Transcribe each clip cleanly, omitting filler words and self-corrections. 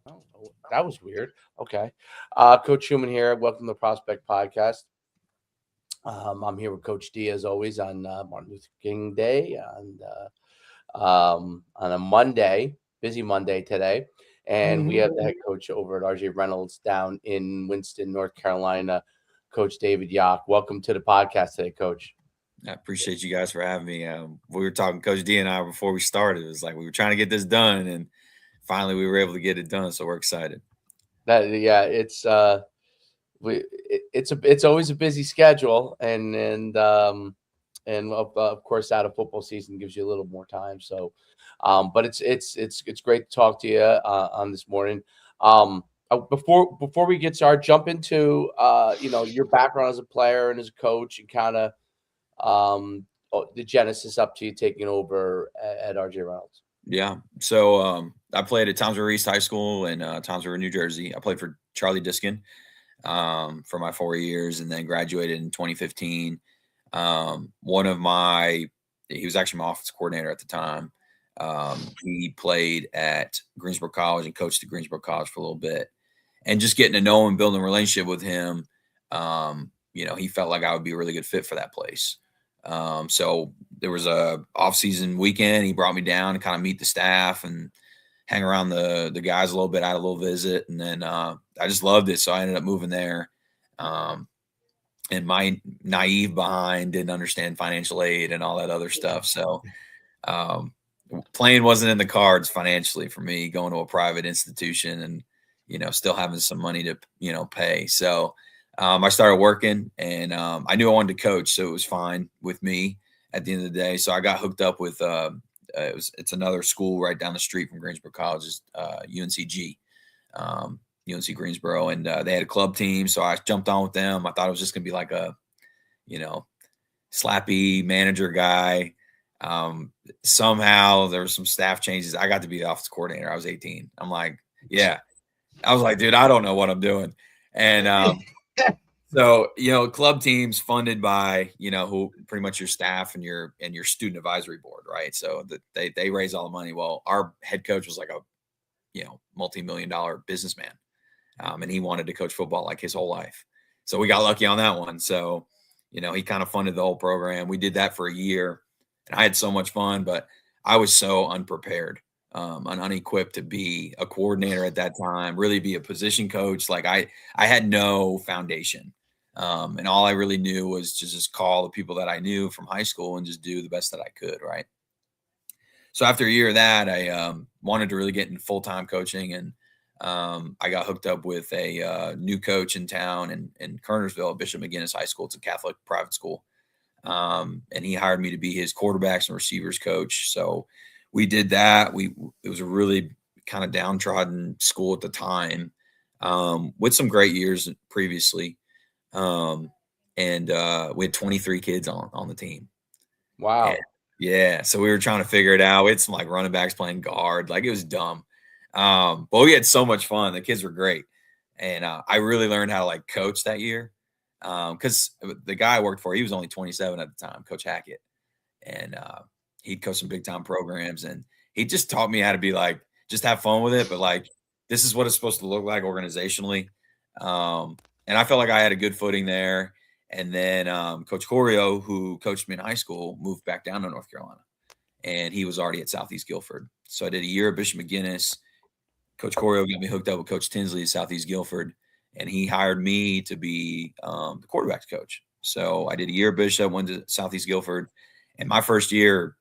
Oh, that was weird. Okay. Coach Schumann here. Welcome to the Prospect Podcast. I'm here with Coach D as always on Martin Luther King Day on a Monday, busy Monday today. And we have the head coach over at RJ Reynolds down in Winston, North Carolina, Coach Davidyock. Welcome to the podcast today, Coach. I appreciate you guys for having me. We were talking, Coach D and I, before we started. It was like we were trying to get this done, and finally we were able to get it done. So we're excited. It's always a busy schedule, and of course, out of football season gives you a little more time. So, but it's great to talk to you on this morning. Before we get started, jump into your background as a player and as a coach, and kind of the genesis up to you taking over at RJ Reynolds. Yeah. So I played at Tom's River East High School in Tom's River, New Jersey. I played for Charlie Diskin for my 4 years, and then graduated in 2015. He was actually my offensive coordinator at the time. He played at Greensboro College and coached at Greensboro College for a little bit, and just getting to know him, building a relationship with him. He felt like I would be a really good fit for that place. So there was a off-season weekend. He brought me down to kind of meet the staff and hang around the guys a little bit. I had a little visit, and then I just loved it. So I ended up moving there. And my naive behind didn't understand financial aid and all that other stuff. So playing wasn't in the cards financially for me, going to a private institution and, still having some money to, pay. So I started working, and I knew I wanted to coach, so it was fine with me at the end of the day. So I got hooked up with it's another school right down the street from Greensboro College, UNCG, UNC Greensboro, and they had a club team, so I jumped on with them. I thought it was just gonna be like a, slappy manager guy. Somehow there were some staff changes. I got to be the office coordinator. I was 18. I'm like, yeah. I was like, dude, I don't know what I'm doing. And so, club teams funded by, who pretty much your staff and your student advisory board, right? So that they raise all the money. Well, our head coach was like a, multi-million-dollar businessman. And he wanted to coach football like his whole life. So we got lucky on that one. So, he kind of funded the whole program. We did that for a year, and I had so much fun, but I was so unprepared, and unequipped to be a coordinator at that time, really be a position coach. Like I had no foundation. And all I really knew was to just call the people that I knew from high school and just do the best that I could. Right. So after a year of that, I wanted to really get into full-time coaching, and I got hooked up with a new coach in town in Kernersville, Bishop McGinnis High School. It's a Catholic private school. And he hired me to be his quarterbacks and receivers coach. So we did that. It was a really kind of downtrodden school at the time, with some great years previously. And we had 23 kids on the team. Wow. And, yeah. So we were trying to figure it out. We had some like running backs playing guard. Like, it was dumb. But we had so much fun. The kids were great. And I really learned how to like coach that year. Because the guy I worked for, he was only 27 at the time, Coach Hackett. And he'd coach some big time programs. And he just taught me how to be like, just have fun with it. But like, this is what it's supposed to look like organizationally. And I felt like I had a good footing there. And then Coach Corio, who coached me in high school, moved back down to North Carolina. And he was already at Southeast Guilford. So I did a year at Bishop McGinnis. Coach Corio got me hooked up with Coach Tinsley at Southeast Guilford. And he hired me to be the quarterbacks coach. So I did a year at Bishop, went to Southeast Guilford. And my first year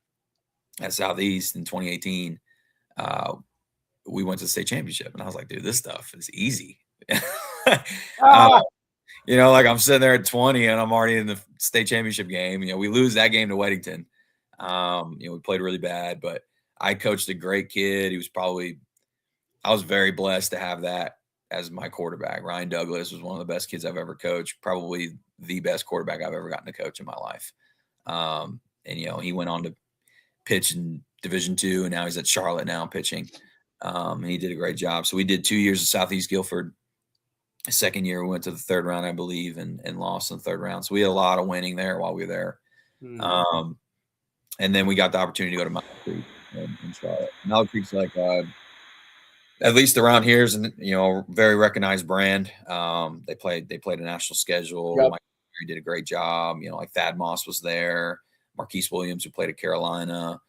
at Southeast in 2018, we went to the state championship. And I was like, dude, this stuff is easy. Like I'm sitting there at 20 and I'm already in the state championship game. We lose that game to Weddington. We played really bad, but I coached a great kid. I was very blessed to have that as my quarterback. Ryan Douglas was one of the best kids I've ever coached, probably the best quarterback I've ever gotten to coach in my life. He went on to pitch in Division II, and now he's at Charlotte now pitching. And he did a great job. So we did 2 years at Southeast Guilford. Second year, we went to the third round, I believe, and lost in the third round. So we had a lot of winning there while we were there. Mm-hmm. And then we got the opportunity to go to Mile Creek in Charlotte. Mile Creek's like at least around here is very recognized brand. They played a national schedule. Yep. Mike did a great job. Like Thad Moss was there, Marquise Williams, who played at Carolina.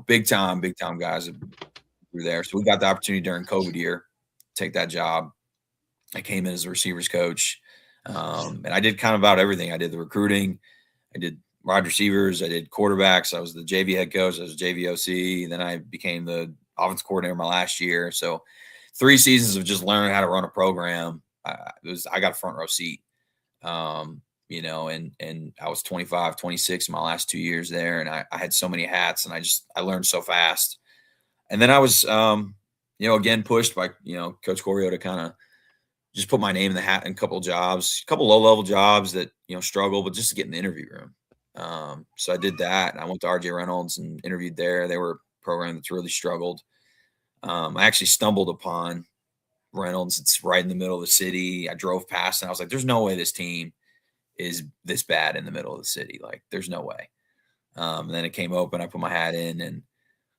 Big time guys were there. So we got the opportunity during COVID year to take that job. I came in as a receivers coach, and I did kind of about everything. I did the recruiting, I did wide receivers, I did quarterbacks. I was the JV head coach. I was JVOC. Then I became the offense coordinator my last year. So 3 seasons of just learning how to run a program. I got a front row seat. And I was 25, 26 in my last 2 years there. And I had so many hats, and I learned so fast. And then I was, again, pushed by, Coach Corio to kind of just put my name in the hat in a couple of jobs, a couple low-level jobs that, struggle, but just to get in the interview room. So I did that. And I went to RJ Reynolds and interviewed there. They were a program that's really struggled. I actually stumbled upon Reynolds. It's right in the middle of the city. I drove past and I was like, there's no way this team is this bad in the middle of the city. Like, there's no way. And then it came open. I put my hat in and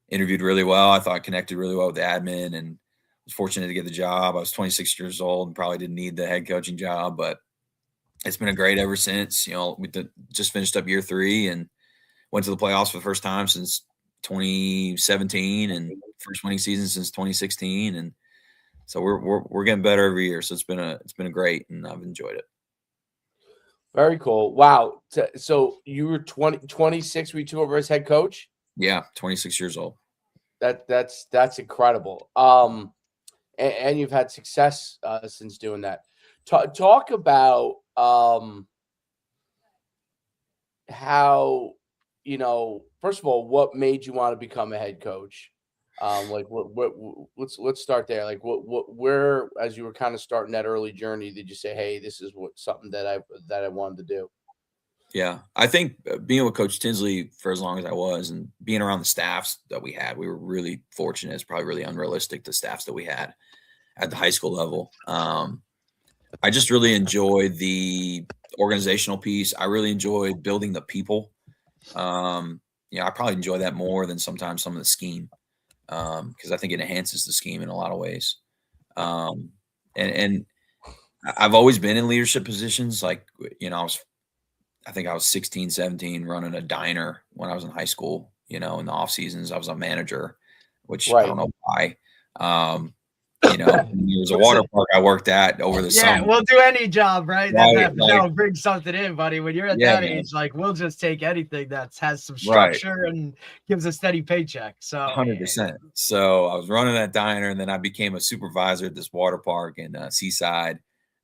interviewed really well. I thought I connected really well with the admin and was fortunate to get the job. I was 26 years old and probably didn't need the head coaching job, but it's been a great ever since. We just finished up year 3 and went to the playoffs for the first time since 2017 and first winning season since 2016. And so we're getting better every year. So it's been a great, and I've enjoyed it. Very cool. Wow. So you were 26 when you took over as head coach? Yeah. 26 years old. That's incredible. And you've had success since doing that. Talk about how, first of all, what made you want to become a head coach? Let's start there. Like where, as you were kind of starting that early journey, did you say, hey, this is something that I wanted to do? Yeah, I think being with Coach Tinsley for as long as I was and being around the staffs that we had, we were really fortunate. It's probably really unrealistic, the staffs that we had at the high school level. I just really enjoyed the organizational piece. I really enjoyed building the people. I probably enjoy that more than sometimes some of the scheme because I think it enhances the scheme in a lot of ways. And I've always been in leadership positions. Like, I think I was 16, 17 running a diner when I was in high school, in the off seasons. I was a manager, which I don't know why. There was a water park I worked at over the summer. Yeah, we'll do any job, right? That'll bring something in, buddy. When you're at that age, like we'll just take anything that has some structure and gives a steady paycheck. So 100%. So I was running that diner, and then I became a supervisor at this water park in Seaside.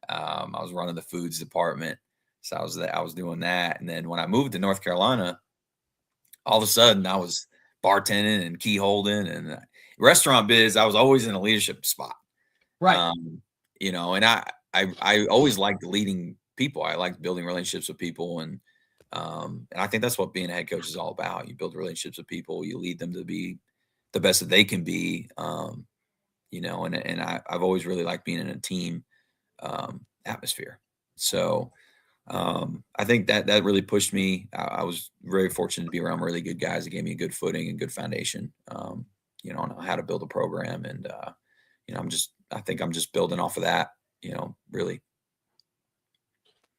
I was running the foods department. So I was doing that. And then when I moved to North Carolina, all of a sudden I was bartending and key holding and restaurant biz. I was always in a leadership spot. Right. And I always liked leading people. I liked building relationships with people. And I think that's what being a head coach is all about. You build relationships with people, you lead them to be the best that they can be. And I've always really liked being in a team atmosphere. So I think that really pushed me. I was very fortunate to be around really good guys that gave me a good footing and good foundation, on how to build a program. And, I think I'm just building off of that, really.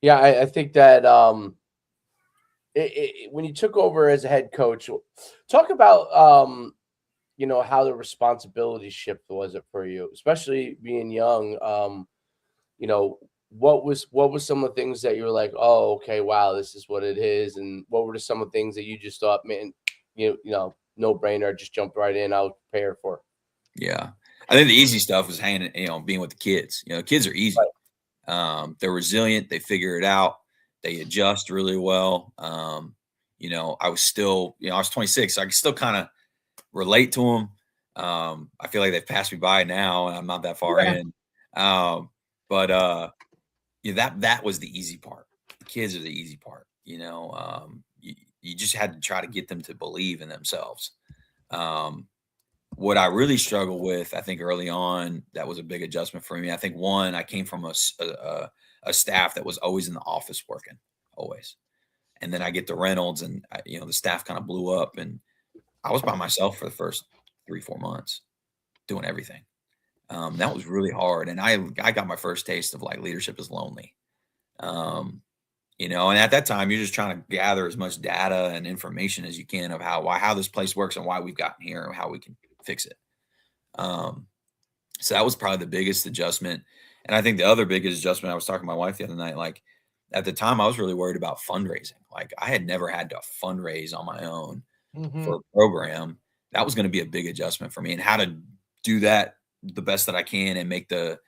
Yeah. I think that, when you took over as a head coach, talk about, how the responsibility shift was it for you, especially being young, what was some of the things that you were like, oh, okay, wow, this is what it is? And what were some of the things that you just thought, man, no brainer, just jumped right in, I was prepared for? Yeah. I think the easy stuff was being with the kids. Kids are easy. Right. They're resilient. They figure it out. They adjust really well. I was still, I was 26, so I can still kind of relate to them. I feel like they've passed me by now and I'm not that far in. That was the easy part. The kids are the easy part. You just had to try to get them to believe in themselves. What I really struggled with, I think early on, that was a big adjustment for me. I think I came from a staff that was always in the office working, always. And then I get to Reynolds and, the staff kind of blew up and I was by myself for the first 3-4 months. doing everything. That was really hard. And I got my first taste of like leadership is lonely. You know, and at that time you're just trying to gather as much data and information as you can of how this place works and why we've gotten here and how we can fix it. So that was probably the biggest adjustment. And I think the other biggest adjustment, I was talking to my wife the other night, like at the time I was really worried about fundraising. Like I had never had to fundraise on my own for a program. That was going to be a big adjustment for me, and how to do that the best that I can and make the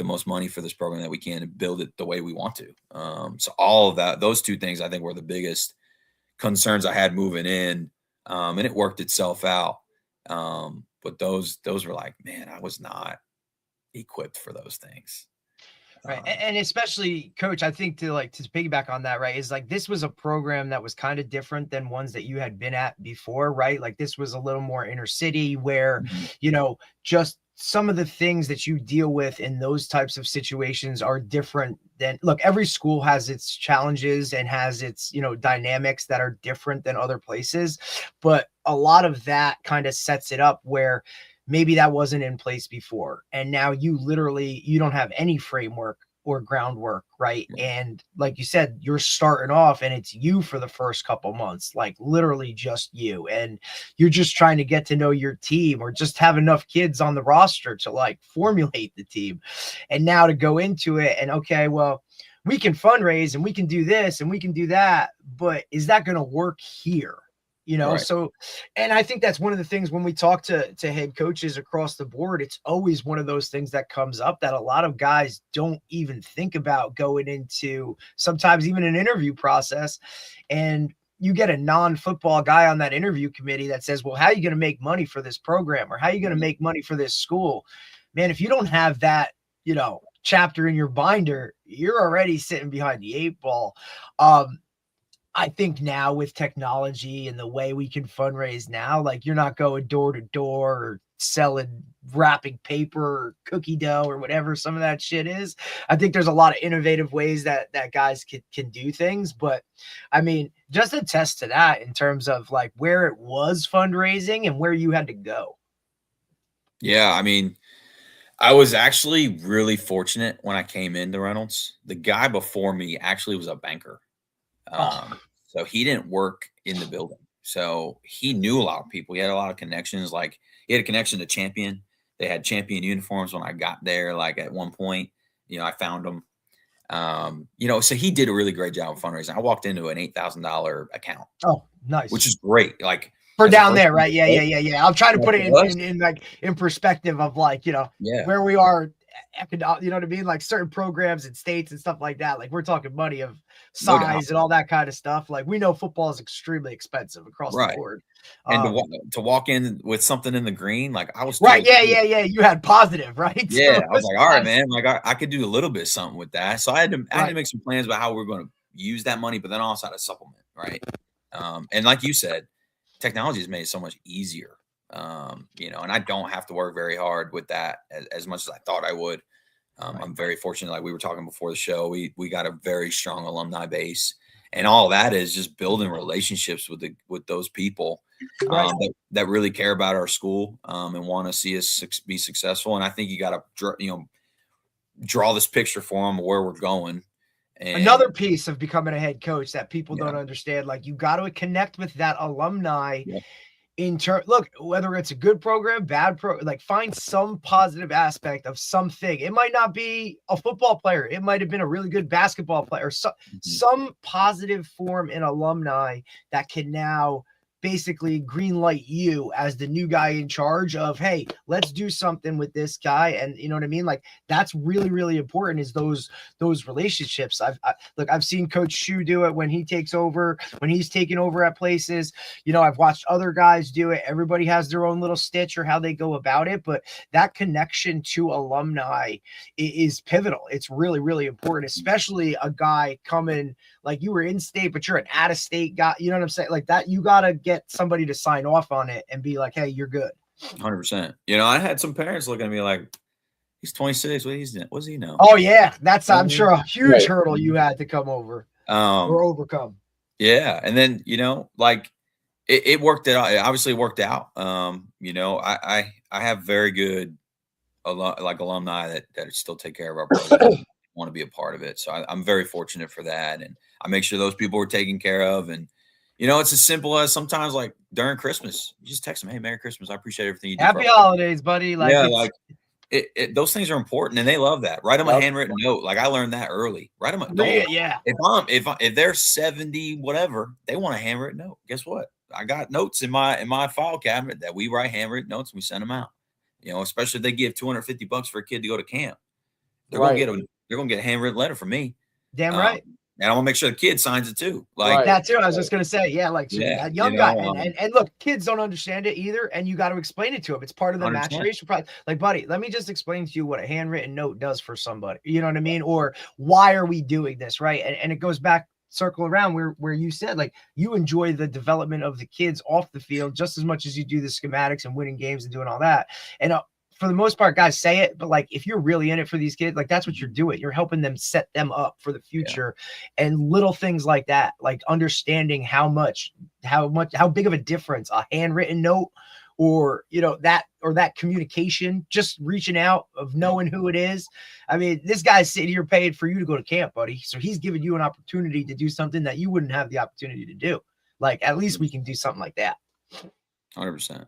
most money for this program that we can and build it the way we want to. So all of that, those two things I think were the biggest concerns I had moving in. And it worked itself out. But those were like, man, I was not equipped for those things. Right. And especially, Coach, I think to piggyback on that, right, is like this was a program that was kind of different than ones that you had been at before, right? Like this was a little more inner city where, you know, just some of the things that you deal with in those types of situations are different than, look, every school has its challenges and has its, you know, dynamics that are different than other places. But a lot of that kind of sets it up where maybe that wasn't in place before. And now you don't have any framework or groundwork, right? And like you said, you're starting off and it's you for the first couple months, like literally just you. And you're just trying to get to know your team or just have enough kids on the roster to like formulate the team. And now to go into it and, okay, well, we can fundraise and we can do this and we can do that, but is that going to work here? You know, right. So, and I think that's one of the things when we talk to head coaches across the board, it's always one of those things that comes up that a lot of guys don't even think about going into sometimes even an interview process. And you get a non-football guy on that interview committee that says, well, how are you going to make money for this program? Or how are you going to make money for this school? Man, if you don't have that, you know, chapter in your binder, you're already sitting behind the 8 ball. I think now with technology and the way we can fundraise now, like you're not going door to door or selling wrapping paper or cookie dough or whatever some of that shit is. I think there's a lot of innovative ways that guys can do things. But I mean, just attest to that in terms of like where it was fundraising and where you had to go. Yeah, I mean, I was actually really fortunate when I came into Reynolds. The guy before me actually was a banker. So he didn't work in the building. So he knew a lot of people. He had a lot of connections. Like he had a connection to Champion. They had Champion uniforms when I got there. Like at one point, you know, I found them. You know, so he did a really great job of fundraising. I walked into an $8,000 account. Oh, nice. Which is great. Like for down there, right? Yeah. I'm trying to put it in perspective of like, you know, where we are. You know what I mean? Like certain programs and states and stuff like that. Like we're talking money of size and all that kind of stuff. Like we know football is extremely expensive across the board. And to walk in with something in the green, like I was right. Yeah. You had positive, right? Yeah. So I was like, all right, man. Like I could do a little bit of something with that. So I had to make some plans about how we're going to use that money, but then also how to supplement, right? And like you said, technology has made it so much easier. You know, and I don't have to work very hard with that as much as I thought I would. I'm very fortunate. Like we were talking before the show, we got a very strong alumni base, and all that is just building relationships with those people that really care about our school and want to see us be successful. And I think you got to, draw this picture for them of where we're going. And another piece of becoming a head coach that people don't understand, like you got to connect with that alumni. Look, whether it's a good program, bad like find some positive aspect of something. It might not be a football player. It might have been a really good basketball player. Some positive form in alumni that can now basically green light you as the new guy in charge of, hey, let's do something with this guy. And you know what I mean? Like that's really, really important is those relationships. I've seen Coach Shu do it when he takes over, when he's taking over at places. You know, I've watched other guys do it. Everybody has their own little stitch or how they go about it. But that connection to alumni is pivotal. It's really, really important, especially a guy coming like you were in state, but you're an out of state guy. You know what I'm saying? Like that, you got to get somebody to sign off on it and be like, hey, you're good. 100%. You know, I had some parents looking at me like, he's 26. What does he know? Oh yeah. That's, I'm sure, a huge hurdle you had to come over or overcome. Yeah. And then, you know, like It worked out. It obviously worked out. You know, I have very good alumni that still take care of our program, want to be a part of it. So I'm very fortunate for that, and I make sure those people are taken care of. And you know, it's as simple as sometimes like during Christmas, you just text them, "Hey, Merry Christmas! I appreciate everything you do." Happy holidays, buddy. Like, yeah, like those things are important, and they love that. Write them a handwritten note. Like I learned that early. Write them yeah. If they're 70 whatever, they want a handwritten note. Guess what? I got notes in my file cabinet that we write handwritten notes and we send them out. You know, especially if they give $250 for a kid to go to camp, they're gonna get a handwritten letter from me. Damn right. And I want to make sure the kid signs it too. Like that too. I was just gonna say, yeah, like that young guy. And look, kids don't understand it either, and you got to explain it to them. It's part of the maturation process. Like, buddy, let me just explain to you what a handwritten note does for somebody. You know what I mean? Or why are we doing this, right? And it goes back, circle around where you said, like, you enjoy the development of the kids off the field just as much as you do the schematics and winning games and doing all that. And for the most part, guys say it, but like, if you're really in it for these kids, like that's what you're doing. You're helping them set them up for the future. And little things like that, like understanding how big of a difference a handwritten note or, you know, that communication, just reaching out of knowing who it is. I mean, this guy's sitting here paid for you to go to camp, buddy. So he's giving you an opportunity to do something that you wouldn't have the opportunity to do. Like, at least we can do something like that. 100%.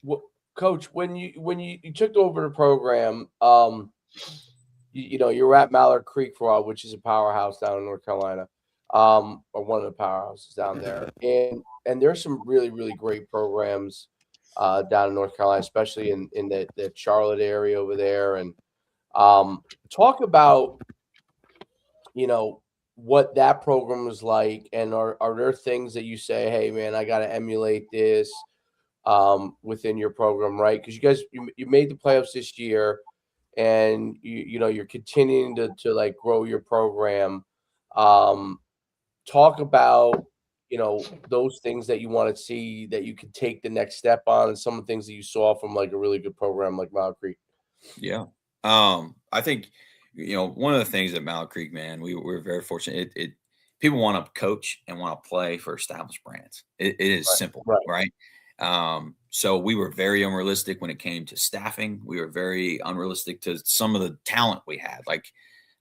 Well, Coach, when you took over the program, you know, you were at Mallard Creek for a while, which is a powerhouse down in North Carolina, or one of the powerhouses down there. And there's some really, really great programs down in North Carolina, especially in the Charlotte area over there. And talk about, you know, what that program was like, and are there things that you say, hey man, I got to emulate this within your program, right? Because you guys you made the playoffs this year, and you know you're continuing to like grow your program. Talk about, you know, those things that you want to see that you can take the next step on, and some of the things that you saw from like a really good program like Mallard Creek. Yeah. I think, you know, one of the things at Mallard Creek, man, we're very fortunate. People want to coach and want to play for established brands. It is simple, right? So we were very unrealistic when it came to staffing. We were very unrealistic to some of the talent we had. Like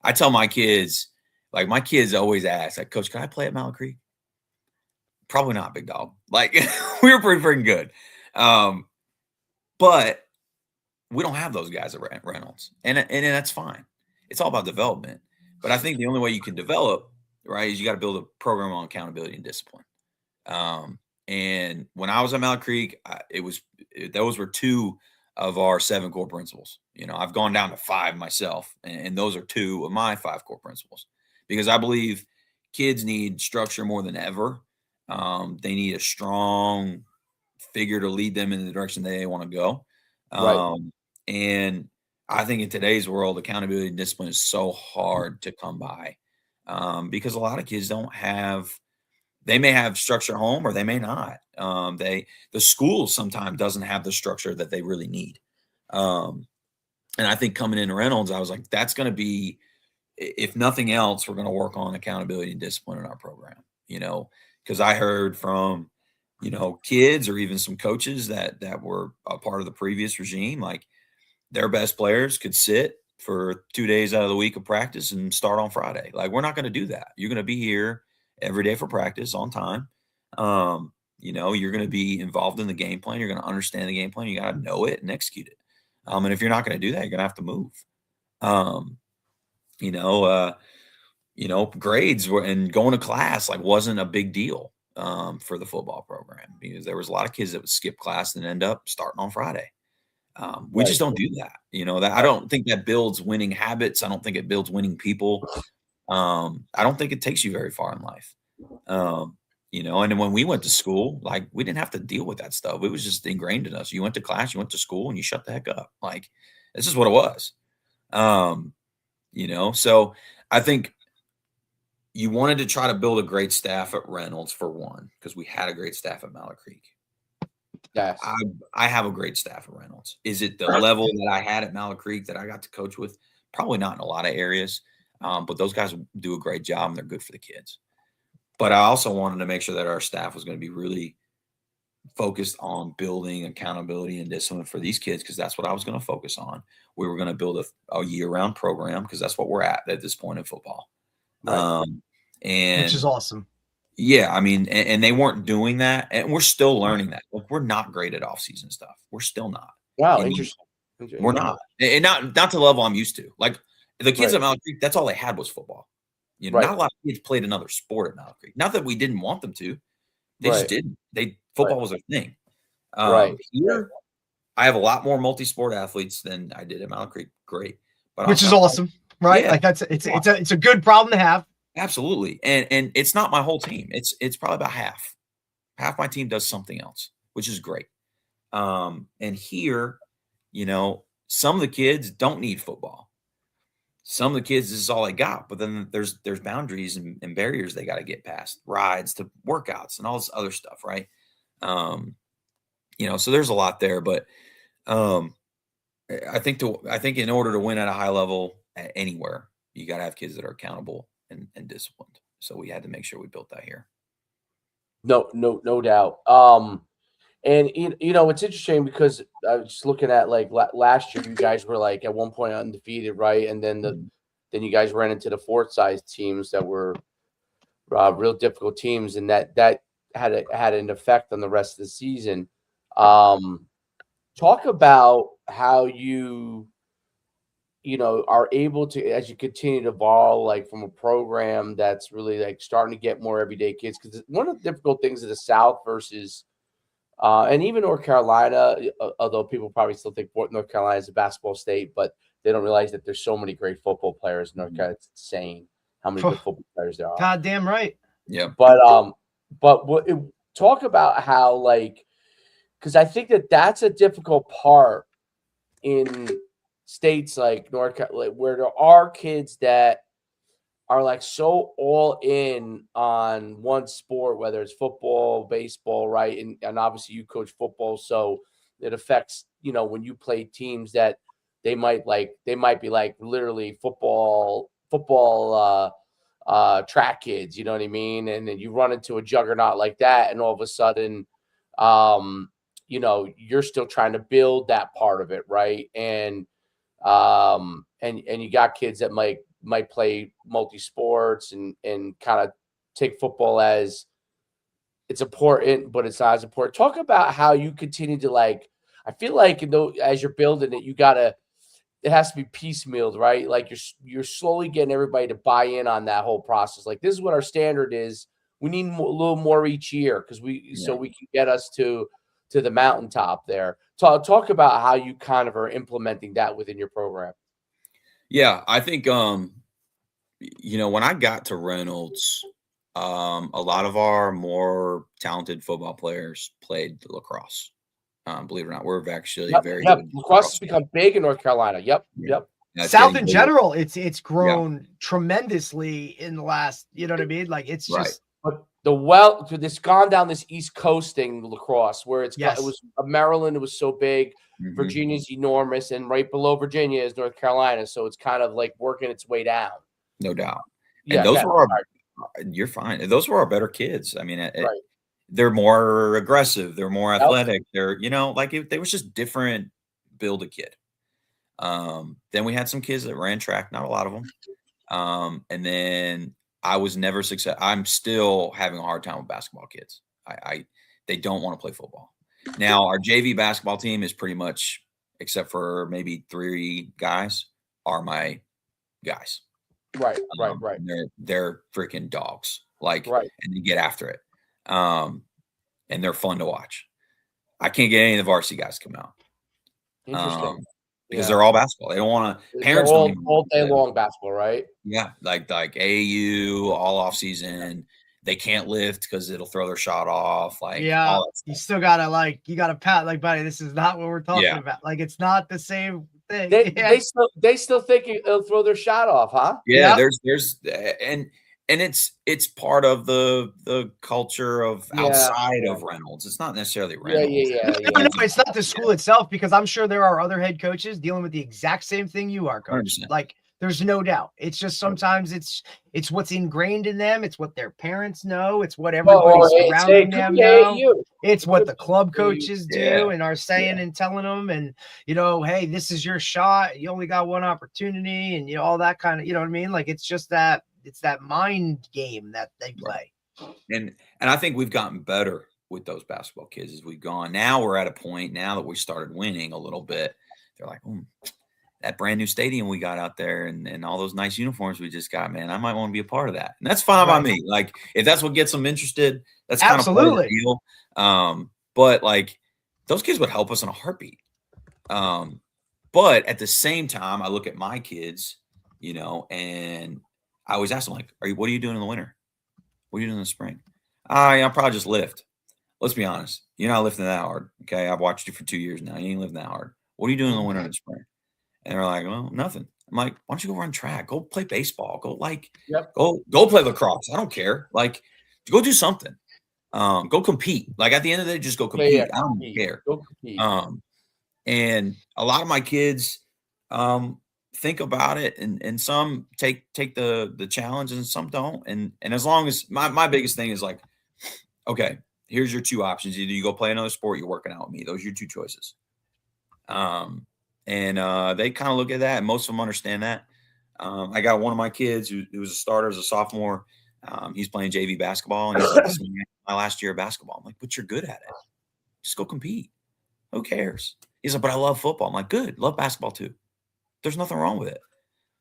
I tell my kids, like my kids always ask, like, Coach, can I play at Mallard Creek? Probably not, big dog. Like we were pretty freaking good. But we don't have those guys at Reynolds, and that's fine. It's all about development. But I think the only way you can develop, right, is you got to build a program on accountability and discipline. And when I was at Mallard Creek, those were 2 of our 7 core principles. You know, I've gone down to 5 myself, and those are 2 of my 5 core principles, because I believe kids need structure more than ever. They need a strong figure to lead them in the direction they want to go. And I think in today's world, accountability and discipline is so hard to come by, because a lot of kids don't have. They may have structure at home, or they may not. The school sometimes doesn't have the structure that they really need. And I think coming into Reynolds, I was like, that's going to be, if nothing else, we're going to work on accountability and discipline in our program. You know, because I heard from, you know, kids or even some coaches that were a part of the previous regime, like their best players could sit for 2 days out of the week of practice and start on Friday. Like, we're not going to do that. You're going to be here every day for practice on time. You know, you're going to be involved in the game plan. You're going to understand the game plan. You got to know it and execute it. And if you're not going to do that, you're going to have to move. Grades and going to class like wasn't a big deal for the football program, because there was a lot of kids that would skip class and end up starting on Friday. We just don't do that. You know, that I don't think that builds winning habits. I don't think it builds winning people. I don't think it takes you very far in life. You know, and then when we went to school, like we didn't have to deal with that stuff. It was just ingrained in us. You went to class, you went to school, and you shut the heck up. Like, this is what it was. You know, so I think you wanted to try to build a great staff at Reynolds, for one, because we had a great staff at Mallard Creek. Yes. I have a great staff at Reynolds. Is it the level that I had at Mallard Creek that I got to coach with? Probably not in a lot of areas. But those guys do a great job, and they're good for the kids. But I also wanted to make sure that our staff was going to be really focused on building accountability and discipline for these kids because that's what I was going to focus on. We were going to build a year-round program because that's what we're at this point in football. Right. And which is awesome. Yeah, I mean, and they weren't doing that, and we're still learning that. Like, we're not great at off-season stuff. We're still not. Wow, And interesting. We're not, and not to the level I'm used to. Like the kids Right. at Mallard Creek, that's all they had was football. You know, Right. not a lot of kids played another sport at Mallard Creek. Not that we didn't want them to, they Right. just didn't. Football Right. was their thing. Right. Here, I have a lot more multi-sport athletes than I did at Mallard Creek. Great, but Which is awesome, right? Yeah. Like it's a good problem to have. Absolutely. And it's not my whole team. It's probably about half. Half my team does something else, which is great. And here, you know, some of the kids don't need football. Some of the kids, this is all they got. But then there's boundaries and barriers they got to get past, rides to workouts and all this other stuff, right? You know, so there's a lot there. But I think in order to win at a high level anywhere, you got to have kids that are accountable and disciplined. So we had to make sure we built that here. No doubt. And you know, it's interesting because I was just looking at like last year, you guys were like at one point undefeated, right? And then then you guys ran into the fourth size teams that were real difficult teams, and that had an effect on the rest of the season. Talk about how you know, are able to, as you continue to evolve, like from a program that's really like starting to get more everyday kids. Because one of the difficult things of the South versus, and even North Carolina, although people probably still think North Carolina is a basketball state, but they don't realize that there's so many great football players in North Carolina. It's insane how many good football players there are. God damn right. Yeah. But talk about how, like, because I think that's a difficult part in states like North Carolina, where there are kids that are like so all in on one sport, whether it's football, baseball, right? And obviously you coach football, so it affects, you know, when you play teams that they might be like literally football track kids, you know what I mean? And then you run into a juggernaut like that, and all of a sudden, you know, you're still trying to build that part of it, right? And you got kids that might play multi-sports and kind of take football as it's important, but it's not as important. Talk about how you continue to, like, I feel like, you know, as you're building it, it has to be piecemealed, right? Like you're slowly getting everybody to buy in on that whole process. Like, this is what our standard is. We need a little more each year so we can get us to the mountaintop there. Talk about how you kind of are implementing that within your program. Yeah, I think, you know, when I got to Reynolds, a lot of our more talented football players played lacrosse. Believe it or not, we're actually very good. Lacrosse has become big in North Carolina. Yep. South in general, it's grown tremendously in the last, you know what I mean? Like, it's just. But it's gone down this East Coast thing, lacrosse, where it was Maryland. It was so big. Mm-hmm. Virginia's enormous, and right below Virginia is North Carolina. So it's kind of like working its way down. No doubt. And those were you're fine. Those were our better kids. I mean, they're more aggressive. They're more athletic. They're, you know, like they was just different build a kid. Then we had some kids that ran track, not a lot of them. And then I was never successful. I'm still having a hard time with basketball kids. They don't want to play football. Now our JV basketball team is pretty much, except for maybe 3 guys, are my guys. Right. They're freaking dogs. Like, and they get after it. And they're fun to watch. I can't get any of the varsity guys to come out. Interesting. Because they're all basketball. They don't want to. Parents all day long basketball, right? Yeah, like AAU all off season. They can't lift because it'll throw their shot off. Like, you still gotta pat, like, buddy, this is not what we're talking about. Like, it's not the same thing. They still think it'll throw their shot off, huh? Yeah. There's and it's part of the culture of outside of Reynolds. It's not necessarily Reynolds. No, it's not the school itself, because I'm sure there are other head coaches dealing with the exact same thing you are, coach. 100%. Like, There's no doubt. It's just sometimes it's what's ingrained in them. It's what their parents know. It's what everybody surrounding them know. It's what the club coaches do and are saying and telling them. And, you know, hey, this is your shot. You only got one opportunity, and, you know, all that kind of, you know what I mean? Like, it's just that, it's that mind game that they play. And I think we've gotten better with those basketball kids as we've gone. Now we're at a point now that we started winning a little bit. They're like, that brand new stadium we got out there and all those nice uniforms we just got, man, I might want to be a part of that. And that's fine by me. Like, if that's what gets them interested, that's kind of part of the deal. But like, those kids would help us in a heartbeat. But at the same time, I look at my kids, you know, and I always ask them, like, what are you doing in the winter? What are you doing in the spring? I'll probably just lift. Let's be honest. You're not lifting that hard. Okay. I've watched you for 2 years now. You ain't lifting that hard. What are you doing in the winter and the spring? And they're like, well, nothing. I'm like, why don't you go run track? Go play baseball. Go go play lacrosse. I don't care. Like, go do something. Go compete. Like, at the end of the day, just go compete. Yeah, I don't care. Go compete. And a lot of my kids think about it, and some take the challenge and some don't. And as long as my biggest thing is like, okay, here's your two options. Either you go play another sport, you're working out with me. Those are your two choices. And they kind of look at that, and most of them understand that. I got one of my kids who was a starter as a sophomore. He's playing JV basketball, and he's like, this is my last year of basketball. I'm like, but you're good at it. Just go compete. Who cares? He's like, but I love football. I'm like, good. Love basketball too. There's nothing wrong with it.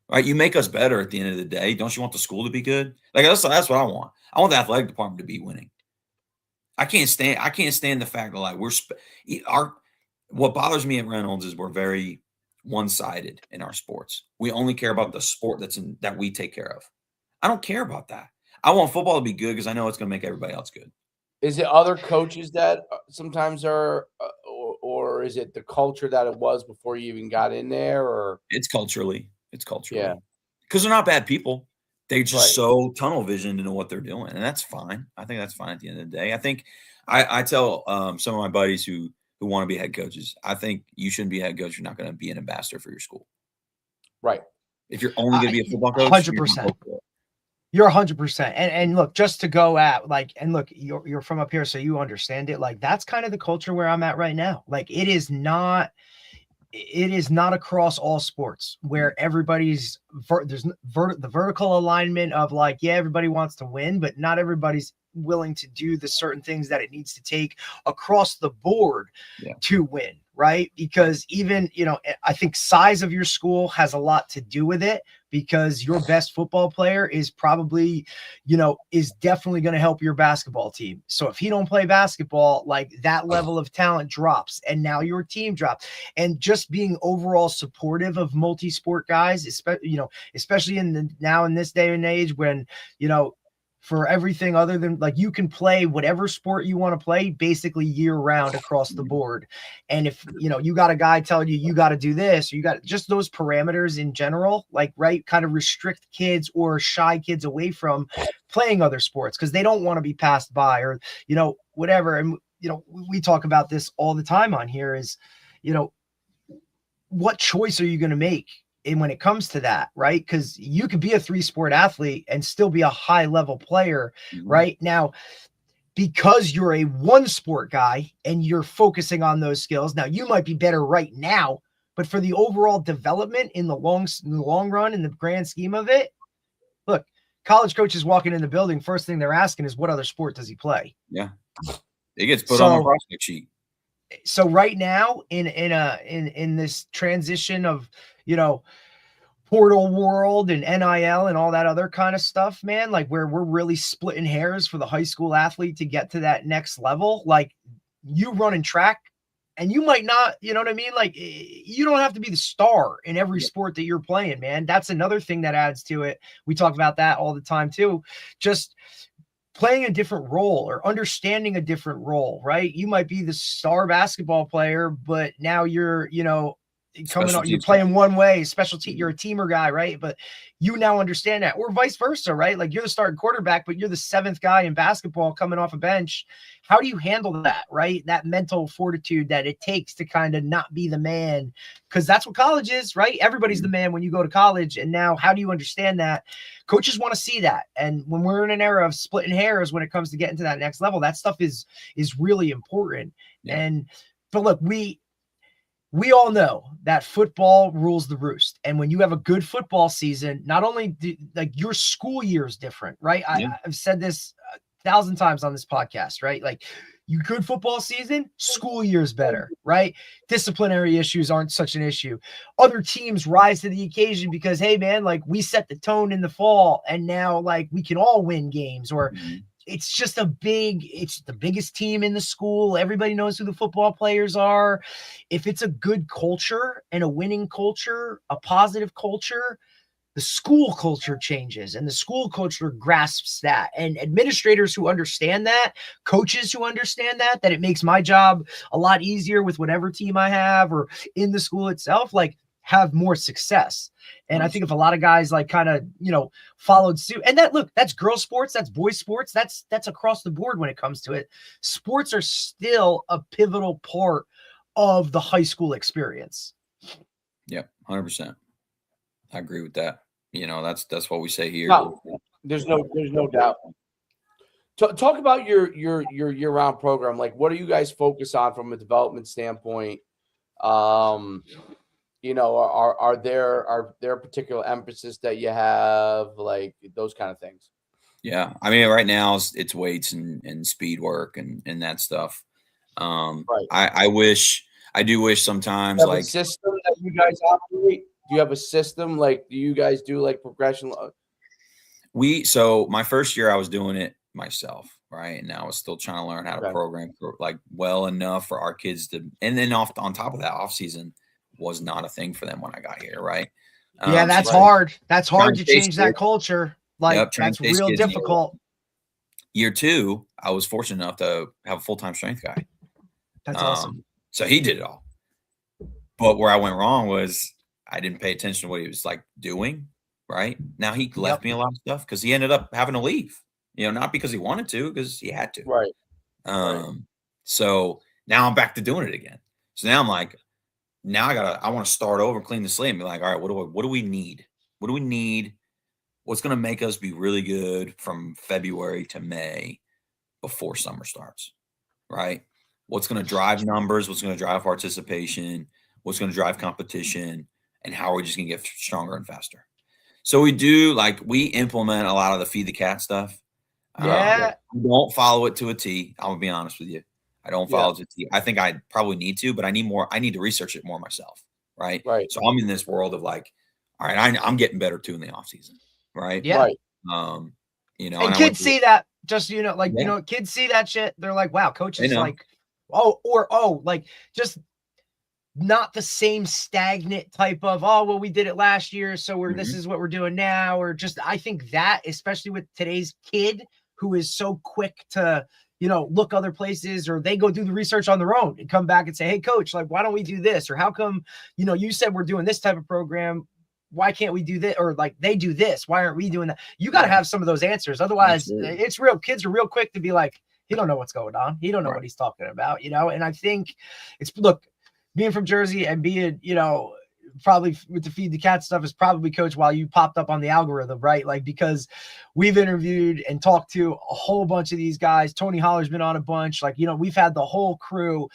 Right? You make us better at the end of the day. Don't you want the school to be good? Like, that's what I want. I want the athletic department to be winning. I can't stand the fact that, like, what bothers me at Reynolds is we're very one-sided in our sports. We only care about the sport that we take care of. I don't care about that. I want football to be good because I know it's going to make everybody else good. Is it other coaches that sometimes are, or is it the culture that it was before you even got in there? Or it's culturally, yeah, because they're not bad people. They just so tunnel vision to know what they're doing, and that's fine. I think that's fine at the end of the day. I think I tell some of my buddies who want to be head coaches, I think you shouldn't be a head coach. You're not going to be an ambassador for your school. Right. If you're only going to be a football coach, 100%. You're 100%. And look, just to go at, like, and look, you're from up here, so you understand it. Like, that's kind of the culture where I'm at right now. Like, it is not across all sports where everybody's there's the vertical alignment of, like, yeah, everybody wants to win, but not everybody's willing to do the certain things that it needs to take across the board to win. Right. Because even, you know, I think size of your school has a lot to do with it, because your best football player is probably, you know, is definitely going to help your basketball team. So if he don't play basketball, like, that level of talent drops, and now your team drops. And just being overall supportive of multi-sport guys, especially now in this day and age when, you know, for everything other than, like, you can play whatever sport you want to play basically year round across the board. And if, you know, you got a guy telling you got to do this, or you got just those parameters in general, like, right, kind of restrict kids or shy kids away from playing other sports because they don't want to be passed by, or, you know, whatever. And, you know, we talk about this all the time on here is, you know, what choice are you going to make? And when it comes to that, right? Because you could be a 3-sport athlete and still be a high level player, right? Now, because you're a 1-sport guy and you're focusing on those skills, now you might be better right now, but for the overall development in the long run, in the grand scheme of it, look, college coaches walking in the building, first thing they're asking is, what other sport does he play? Yeah, it gets put on the prospect sheet. So right now, in this transition of, you know, portal world and NIL and all that other kind of stuff, man, like, where we're really splitting hairs for the high school athlete to get to that next level, like, you running track, and you might not, you know what I mean? Like, you don't have to be the star in every sport that you're playing, man. That's another thing that adds to it. We talk about that all the time too. Just playing a different role or understanding a different role, right? You might be the star basketball player, but now you're, you know, coming on, you're playing one way, special team, you're a teamer guy, right? But you now understand that, or vice versa, right? Like you're the starting quarterback, but you're the 7th guy in basketball coming off a bench. How do you handle that, right? That mental fortitude that it takes to kind of not be the man, because that's what college is, right? Everybody's the man when you go to college. And now how do you understand that? Coaches want to see that. And when we're in an era of splitting hairs when it comes to getting to that next level, that stuff is really important. Yeah. But look, we all know that football rules the roost. And when you have a good football season, not only like your school year is different, right? Yeah. I've said this 1,000 times on this podcast, right? Like you good football season, school year is better, right? Disciplinary issues aren't such an issue. Other teams rise to the occasion because, hey man, like we set the tone in the fall and now like we can all win games, or it's just it's the biggest team in the school. Everybody knows who the football players are. If it's a good culture and a winning culture, a positive culture, the school culture changes and the school culture grasps that. And administrators who understand that, coaches who understand that it makes my job a lot easier with whatever team I have or in the school itself, like have more success. And I think if a lot of guys like kind of, followed suit, and that's girl sports, that's boy sports, that's across the board when it comes to it. Sports are still a pivotal part of the high school experience. Yep, 100%. I agree with that. That's what we say here. No, there's no doubt. Talk about your year-round program. Like, what do you guys focus on from a development standpoint? Are there particular emphasis that you have, like those kind of things? Yeah, I mean, right now it's weights and speed work and that stuff. Right. I do wish sometimes like a system that you guys operate. Do you have a system? Like, do you guys do like progression? So my first year I was doing it myself, right? And I was still trying to learn how to program well enough for our kids to, and then on top of that, off season was not a thing for them when I got here, right? Yeah, that's hard. That's hard to change that culture. Like that's real difficult. Year 2, I was fortunate enough to have a full-time strength guy. That's awesome. So he did it all. But where I went wrong was I didn't pay attention to what he was like doing. Right now, he left me a lot of stuff because he ended up having to leave. Not because he wanted to, because he had to. Right. So now I'm back to doing it again. So now I'm like, I want to start over, clean the slate, and be like, all right, what do we need? What do we need? What's going to make us be really good from February to May before summer starts? Right? What's going to drive numbers? What's going to drive participation? What's going to drive competition? And how are we just going to get stronger and faster? So we implement a lot of the feed the cat stuff. Yeah. I don't follow it to a T. I'm gonna be honest with you. I don't follow it to a T. I think I probably need to, but I need to research it more myself. Right. Right. So I'm in this world of like, all right, I'm getting better too in the off season. Right. Yeah. Right. And kids see that, just, kids see that shit. They're like, wow, coach is like, like just not the same stagnant type of, we did it last year, so this is what we're doing now, or just, I think that, especially with today's kid who is so quick to, look other places, or they go do the research on their own and come back and say, hey coach, like, why don't we do this? Or how come, you said we're doing this type of program, why can't we do this? Or like they do this, why aren't we doing that? You got to have some of those answers. Otherwise it's real. Kids are real quick to be like, he don't know what's going on. He don't know what he's talking about, and I think being from Jersey and being, probably with the feed the cat stuff is probably, coach, while you popped up on the algorithm, right? Like, because we've interviewed and talked to a whole bunch of these guys. Tony Holler's been on a bunch, we've had the whole crew,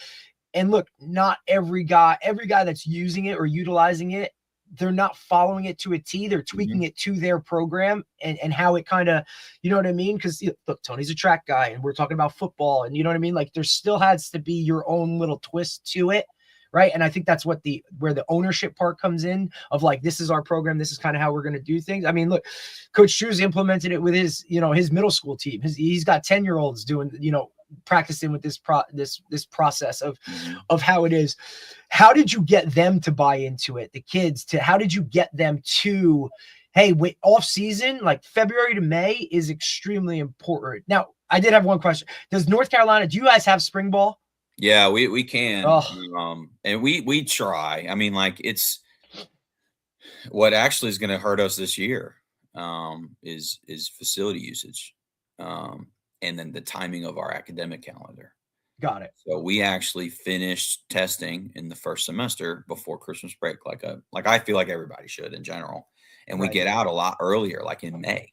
and look, not every guy that's using it or utilizing it, they're not following it to a T. They're tweaking it to their program and how it kind of, you know what I mean? Because look, Tony's a track guy and we're talking about football, and you know what I mean? Like, there still has to be your own little twist to it. Right. And I think that's where the ownership part comes in, of like, this is our program. This is kind of how we're going to do things. I mean, look, Coach Shoes implemented it with his middle school team. He's got 10-year-olds doing, practicing with this process of how it is. How did you get them to buy into it? The kids how did you get them to, hey, wait, off season, like February to May is extremely important. Now, I did have one question. Do you guys have spring ball? Yeah, we can. Oh. And we try. I mean, like, it's what actually is going to hurt us this year, is facility usage, and then the timing of our academic calendar. Got it. So we actually finished testing in the first semester before Christmas break, like I feel like everybody should in general, and we Right. get out a lot earlier, like in May.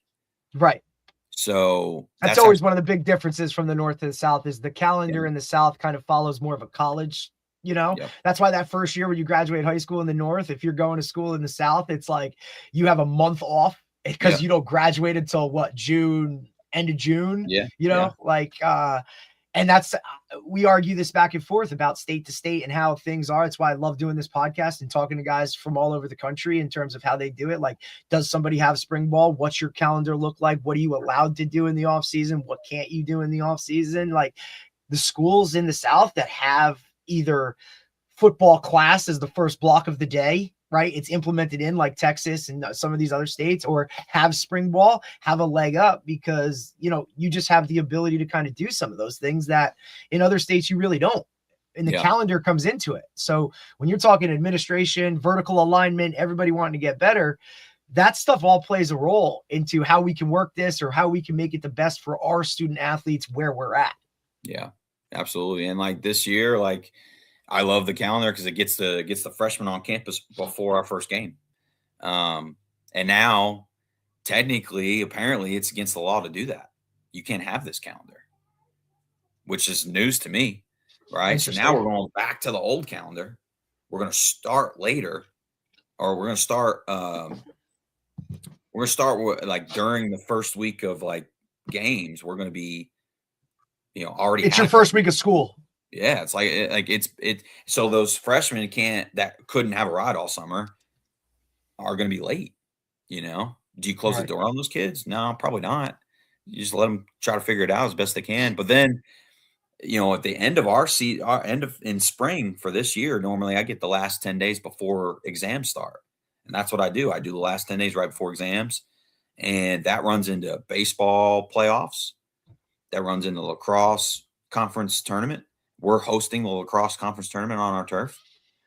Right. So That's always one of the big differences from the North to the South is the calendar in the South kind of follows more of a college, Yep. That's why that first year when you graduate high school in the North, if you're going to school in the South, it's like you have a month off because you don't graduate until what, June, end of June, and that's, we argue this back and forth about state to state and how things are. That's why I love doing this podcast and talking to guys from all over the country in terms of how they do it. Like, does somebody have spring ball? What's your calendar look like? What are you allowed to do in the off season? What can't you do in the off season? Like, the schools in the South that have either football class as the first block of the day, right? It's implemented in like Texas and some of these other states, or have spring ball, have a leg up because, you just have the ability to kind of do some of those things that in other states you really don't. And the calendar comes into it. So when you're talking administration, vertical alignment, everybody wanting to get better, that stuff all plays a role into how we can work this or how we can make it the best for our student athletes where we're at. Yeah, absolutely. And like this year, like, I love the calendar because it gets the freshmen on campus before our first game. And now, technically, apparently, it's against the law to do that. You can't have this calendar, which is news to me, right? So now we're going back to the old calendar. We're going to start later, or we're going to start. With, like, during the first week of like games. We're going to be, already. It's your first week of school. Yeah, it's like so those freshmen that couldn't have a ride all summer are going to be late. Do you close the door on those kids? No, probably not. You just let them try to figure it out as best they can. But then, at the end of in spring for this year, normally I get the last 10 days before exams start, and that's what I do. I do the last 10 days right before exams, and that runs into baseball playoffs. That runs into lacrosse conference tournament. We're hosting the lacrosse conference tournament on our turf.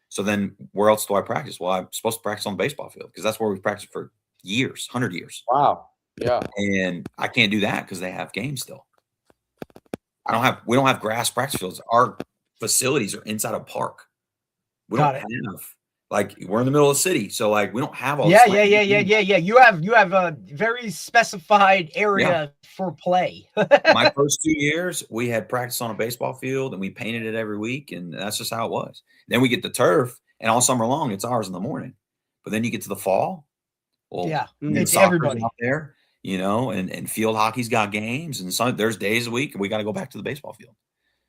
So then where else do I practice? Well, I'm supposed to practice on the baseball field because that's where we've practiced for years, 100 years. Wow. Yeah. And I can't do that because they have games still. We don't have grass practice fields. Our facilities are inside a park. We don't have, like, we're in the middle of the city. So like, we don't have all this. Yeah. You have a very specified area for play. My first 2 years, we had practice on a baseball field and we painted it every week. And that's just how it was. Then we get the turf and all summer long, it's ours in the morning. But then you get to the fall. Well, it's everybody out there, and field hockey's got games. And there's days a week we got to go back to the baseball field,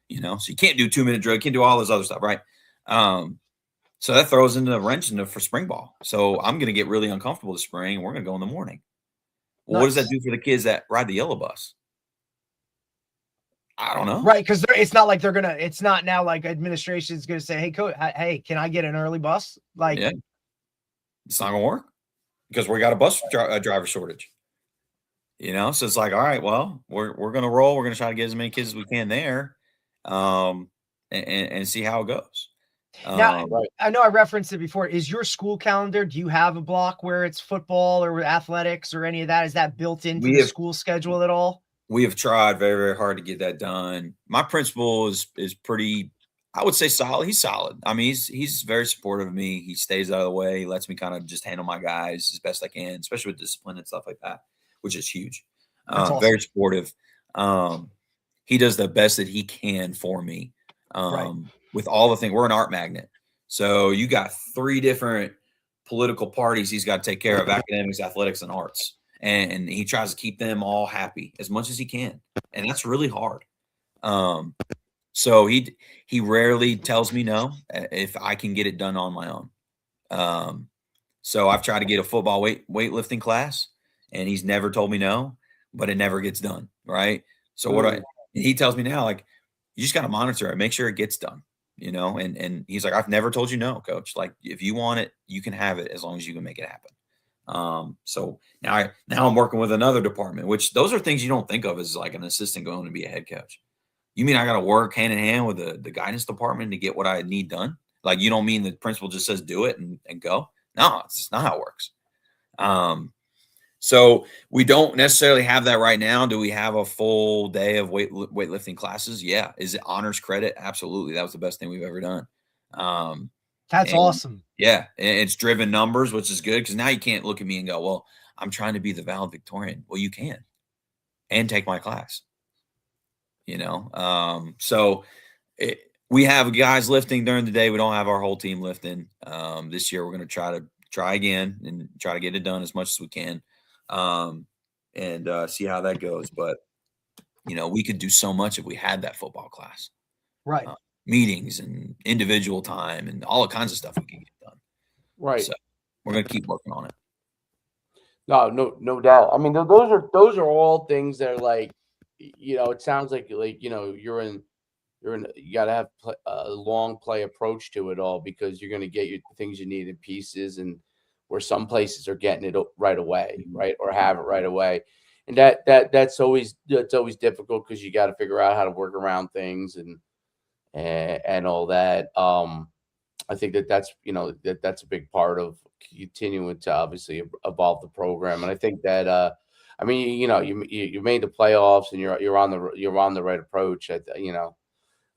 so you can't do 2-minute drill. You can't do all this other stuff. Right. So that throws into a wrench for spring ball. So I'm going to get really uncomfortable this spring, and we're going to go in the morning. Well, what does that do for the kids that ride the yellow bus? I don't know. Right, because it's not like it's not now like administration is going to say, hey, coach, hey, can I get an early bus? Like, it's not going to work because we got a bus driver shortage. So it's like, all right, well, we're going to roll. We're going to try to get as many kids as we can there, and see how it goes. Now, I know I referenced it before. Is your school calendar, do you have a block where it's football or athletics or any of that? Is that built into the school schedule at all? We have tried very, very hard to get that done. My principal is pretty, I would say, solid. He's solid. I mean, he's very supportive of me. He stays out of the way. He lets me kind of just handle my guys as best I can, especially with discipline and stuff like that, which is huge. Awesome. Very supportive. He does the best that he can for me. With all the things, we're an art magnet. So you got 3 different political parties he's got to take care of: academics, athletics, and arts. And he tries to keep them all happy as much as he can. And that's really hard. So he rarely tells me no if I can get it done on my own. So I've tried to get a football weightlifting class, and he's never told me no, but it never gets done. Right. So he tells me now, like, you just got to monitor it, make sure it gets done. And he's like, I've never told you no, coach. Like, if you want it, you can have it as long as you can make it happen. So now I'm working with another department, which those are things you don't think of as like an assistant going to be a head coach. You mean I got to work hand in hand with the guidance department to get what I need done? Like, you don't mean the principal just says do it and go? No, it's just not how it works. So we don't necessarily have that right now. Do we have a full day of weightlifting classes? Yeah. Is it honors credit? Absolutely. That was the best thing we've ever done. That's awesome. Yeah. And it's driven numbers, which is good because now you can't look at me and go, well, I'm trying to be the valedictorian. Well, you can and take my class, so we have guys lifting during the day. We don't have our whole team lifting. This year, we're going to try again and try to get it done as much as we can. And see how that goes. But, we could do so much if we had that football class. Right. Meetings and individual time and all kinds of stuff we can get done. Right. So we're going to keep working on it. No doubt. I mean, those are all things that are like, it sounds like you got to have a long play approach to it all because you're going to get your things you need in pieces, and where some places are getting it right away, right, or have it right away, and that's always difficult because you got to figure out how to work around things and all that. I think that's that's a big part of continuing to obviously evolve the program, and I think that I mean, you made the playoffs and you're on the right approach. I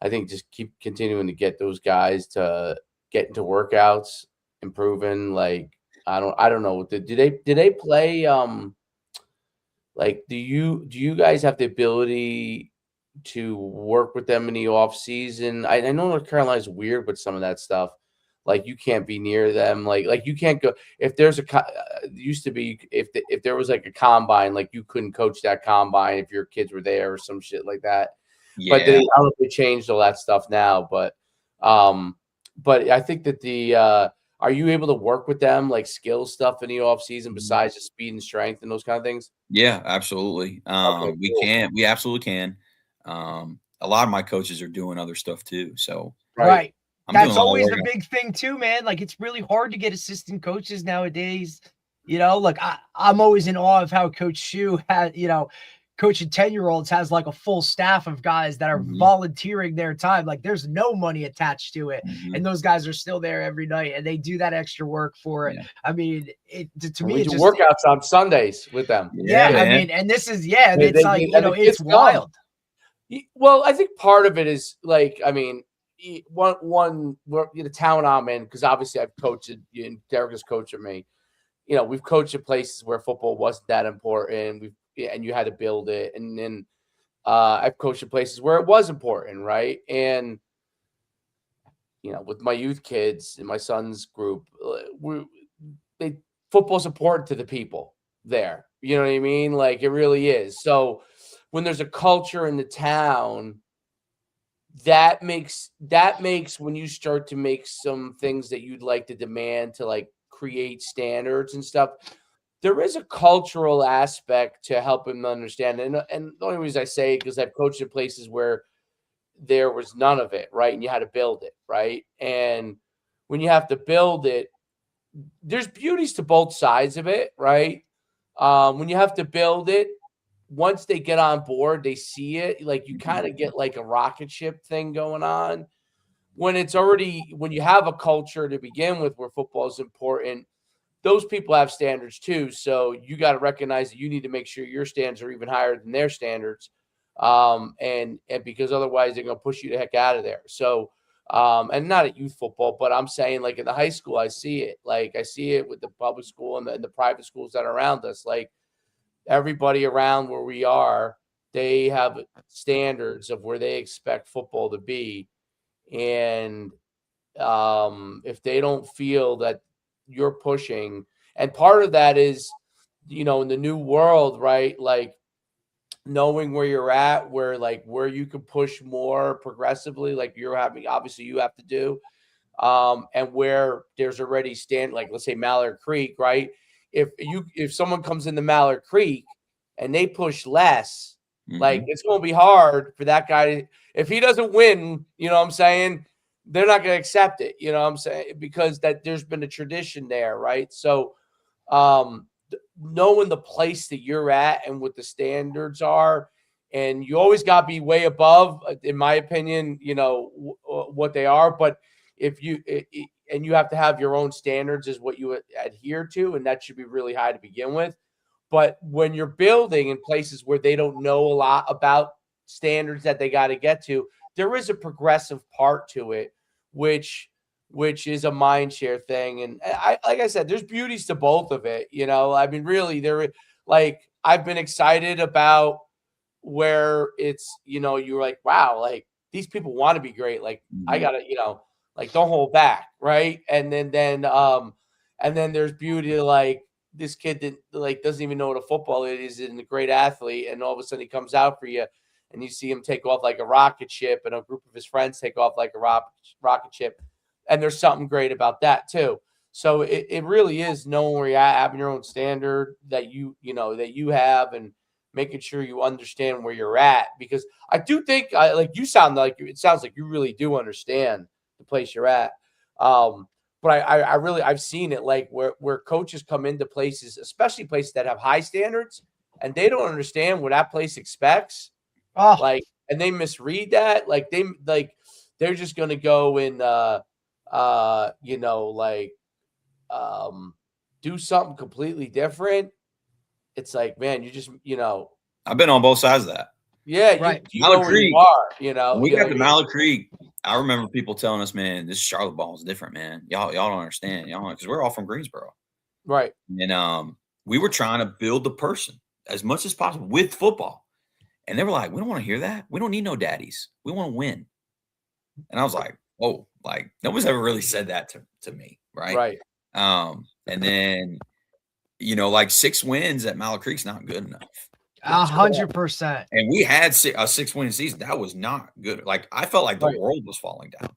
think just keep continuing to get those guys to get into workouts, improving. Like I don't know. Do they play? Like do you guys have the ability to work with them in the off season? I know North Carolina's weird with some of that stuff. Like you can't be near them. Like you can't go if there's used to be if there was like a combine, like you couldn't coach that combine if your kids were there or some shit like that. Yeah. But I don't know if they changed all that stuff now. But I think that are you able to work with them like skill stuff in the off season besides just speed and strength and those kind of things? Yeah, absolutely. Okay, we cool. can. We absolutely can. A lot of my coaches are doing other stuff too. So right. That's always the work. big thing too, man. Like it's really hard to get assistant coaches nowadays. Like I'm always in awe of how Coach Shu had, coaching 10-year-olds has like a full staff of guys that are volunteering their time. Like there's no money attached to it. And those guys are still there every night and they do that extra work for it. I mean, to me, we do workouts on Sundays with them. Yeah. I mean, and this is, it's wild. Well, I think part of it is like, I mean, one the town I'm in, because obviously I've coached and Derek has coached me. We've coached at places where football wasn't that important. And you had to build it. And then I've coached at places where it was important, right? And with my youth kids in my son's group, football's important to the people there. You know what I mean? Like it really is. So when there's a culture in the town, that makes when you start to make some things that you'd like to demand to like create standards and stuff, there is a cultural aspect to help them understand. And the only reason I say it because I've coached in places where there was none of it, right? And you had to build it, right? And when you have to build it, there's beauties to both sides of it, right? When you have to build it, once they get on board, they see it. Like you kind of get like a rocket ship thing going on. When you have a culture to begin with where football is important, those people have standards too. So you got to recognize that you need to make sure your standards are even higher than their standards. And because otherwise they're going to push you the heck out of there. So, and not at youth football, but I'm saying like in the high school, I see it. Like I see it with the public school and the private schools that are around us. Like everybody around where we are, they have standards of where they expect football to be. And if they don't feel that you're pushing, and part of that is, in the new world, right? Like knowing where you're at, where you can push more progressively, like obviously you have to do, and where there's already like let's say Mallard Creek, right? If someone comes into Mallard Creek and they push less, like it's going to be hard for that guy if he doesn't win, you know what I'm saying? They're not going to accept it, you know what I'm saying? Because there's been a tradition there, right? So knowing the place that you're at and what the standards are and you always got to be way above, in my opinion, what they are. But if you and you have to have your own standards is what you adhere to, and that should be really high to begin with. But when you're building in places where they don't know a lot about standards that they got to get to, there is a progressive part to it, which is a mind share thing. And like I said, there's beauties to both of it. I mean, really, I've been excited about where it's, you're like, wow, like these people want to be great. Like I gotta, like don't hold back. Right. And then there's beauty to like, this kid doesn't even know what a football is and a great athlete. And all of a sudden he comes out for you and you see him take off like a rocket ship and a group of his friends take off like a rocket ship. And there's something great about that too. So it really is knowing where you're at, having your own standard that that you have, and making sure you understand where you're at. Because I do think it sounds like you really do understand the place you're at. But I've seen it like where coaches come into places, especially places that have high standards, and they don't understand what that place expects. And they misread that. They're just going to go and, do something completely different. It's like, man, you just, I've been on both sides of that. Yeah, right. You know where you are, When we got to Mallard Creek, I remember people telling us, man, this Charlotte ball is different, man. Y'all don't understand. Because we're all from Greensboro. Right. And we were trying to build the person as much as possible with football. And they were like, we don't want to hear that. We don't need no daddies. We want to win. And I was like, whoa, like nobody's ever really said that to me. Right. Right. And then, 6 wins at Mallard Creek's not good enough. 100%. And we had a 6-win season. That was not good. Like I felt like the world was falling down.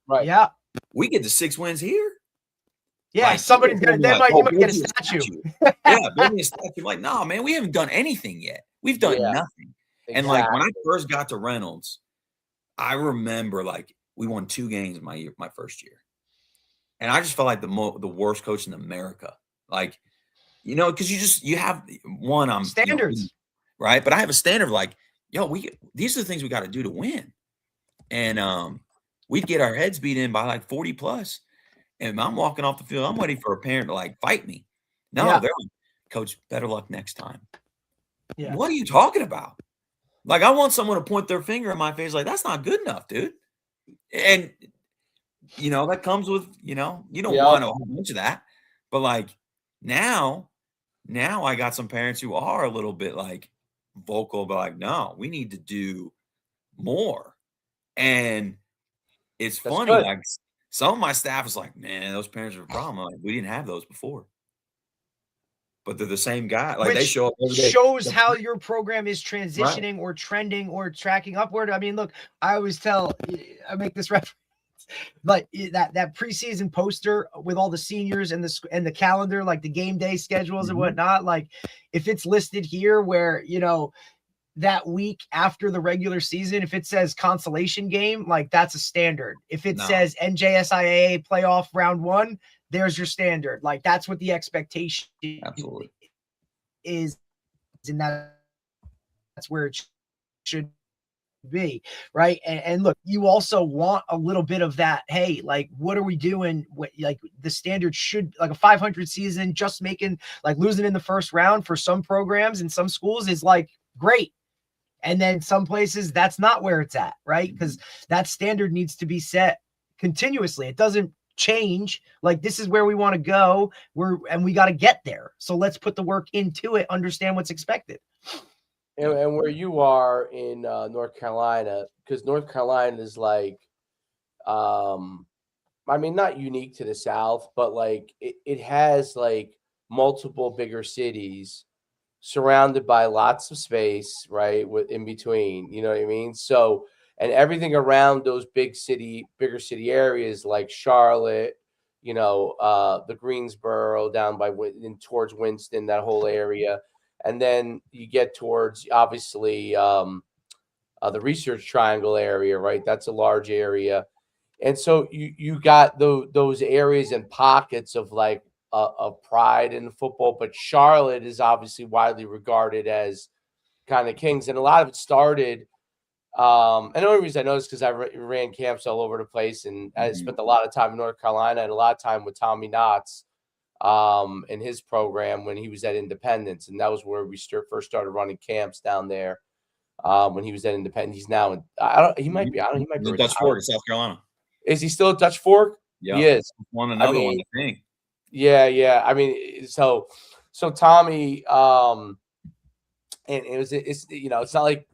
Right. Yeah. We get the 6 wins here. Yeah. Like, Somebody's gonna. You might get a statue. Yeah, building a statue. Like, no, man, we haven't done anything yet. We've done nothing. Exactly. And like when I first got to Reynolds, I remember like we won 2 games my first year, and I just felt like the worst coach in America. Like, because you have one standards. Right. But I have a standard of like, these are the things we got to do to win. And we'd get our heads beat in by like 40 plus. And I'm walking off the field. I'm waiting for a parent to like fight me. No, they're like, Coach, better luck next time. Yeah. What are you talking about? Like, I want someone to point their finger in my face. Like, that's not good enough, dude. And, that comes with, you don't want a whole bunch of that. But like now I got some parents who are a little bit like, vocal, but like, no, we need to do more. And it's funny, like some of my staff is like, man, those parents are a problem. Like, we didn't have those before, but they're the same guy. Like, they show up every day. Shows how your program is transitioning or trending or tracking upward. I mean, look, I make this reference, but that preseason poster with all the seniors and the calendar, like the game day schedules and whatnot, like if it's listed here where, that week after the regular season, if it says consolation game, like that's a standard. If it says NJSIAA playoff round 1, there's your standard. Like that's what the expectation is. And that's where it should be, right? And look, you also want a little bit of that. Hey, like, what are we doing? Like the standard should, like a 500 season, just making, like losing in the first round for some programs and some schools is like great. And then some places that's not where it's at, right? Because that standard needs to be set continuously. It doesn't change. Like, this is where we want to go. And we got to get there. So let's put the work into it, understand what's expected. And where you are in North Carolina, because North Carolina is like, I mean, not unique to the South, but like it has like multiple bigger cities surrounded by lots of space, right? In between, you know what I mean? So, and everything around those bigger city areas like Charlotte, the Greensboro down by towards Winston, that whole area. And then you get towards, obviously, the Research Triangle area, right? That's a large area. And so you got those areas and pockets of like of pride in football. But Charlotte is obviously widely regarded as kind of kings, and a lot of it started. And the only reason I know is because I ran camps all over the place, and I spent a lot of time in North Carolina and a lot of time with Tommy Knotts in his program when he was at Independence, and that was where we first started running camps down there. When he was at Independence, he's now in. He might be. He might be Dutch Fork in South Carolina. Is he still at Dutch Fork? Yeah, he is. Won another one, I think. Yeah. I mean, so Tommy, and it's it's not like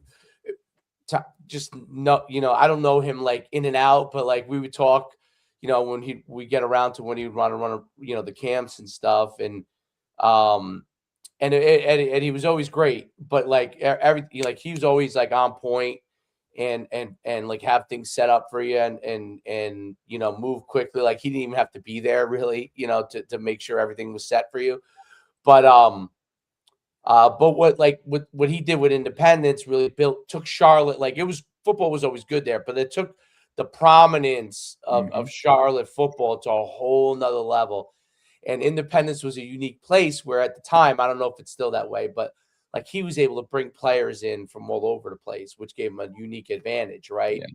just no, I don't know him like in and out, but like we would talk, when we get around to when he would run, the camps and stuff, and he was always great, but like everything, like he was always like on point and like have things set up for you and move quickly. Like he didn't even have to be there really, to make sure everything was set for you. But what he did with Independence really took Charlotte. Like football was always good there, but it took the prominence of Charlotte football to a whole nother level. And Independence was a unique place where at the time, I don't know if it's still that way, but like he was able to bring players in from all over the place, which gave him a unique advantage, right? Yeah.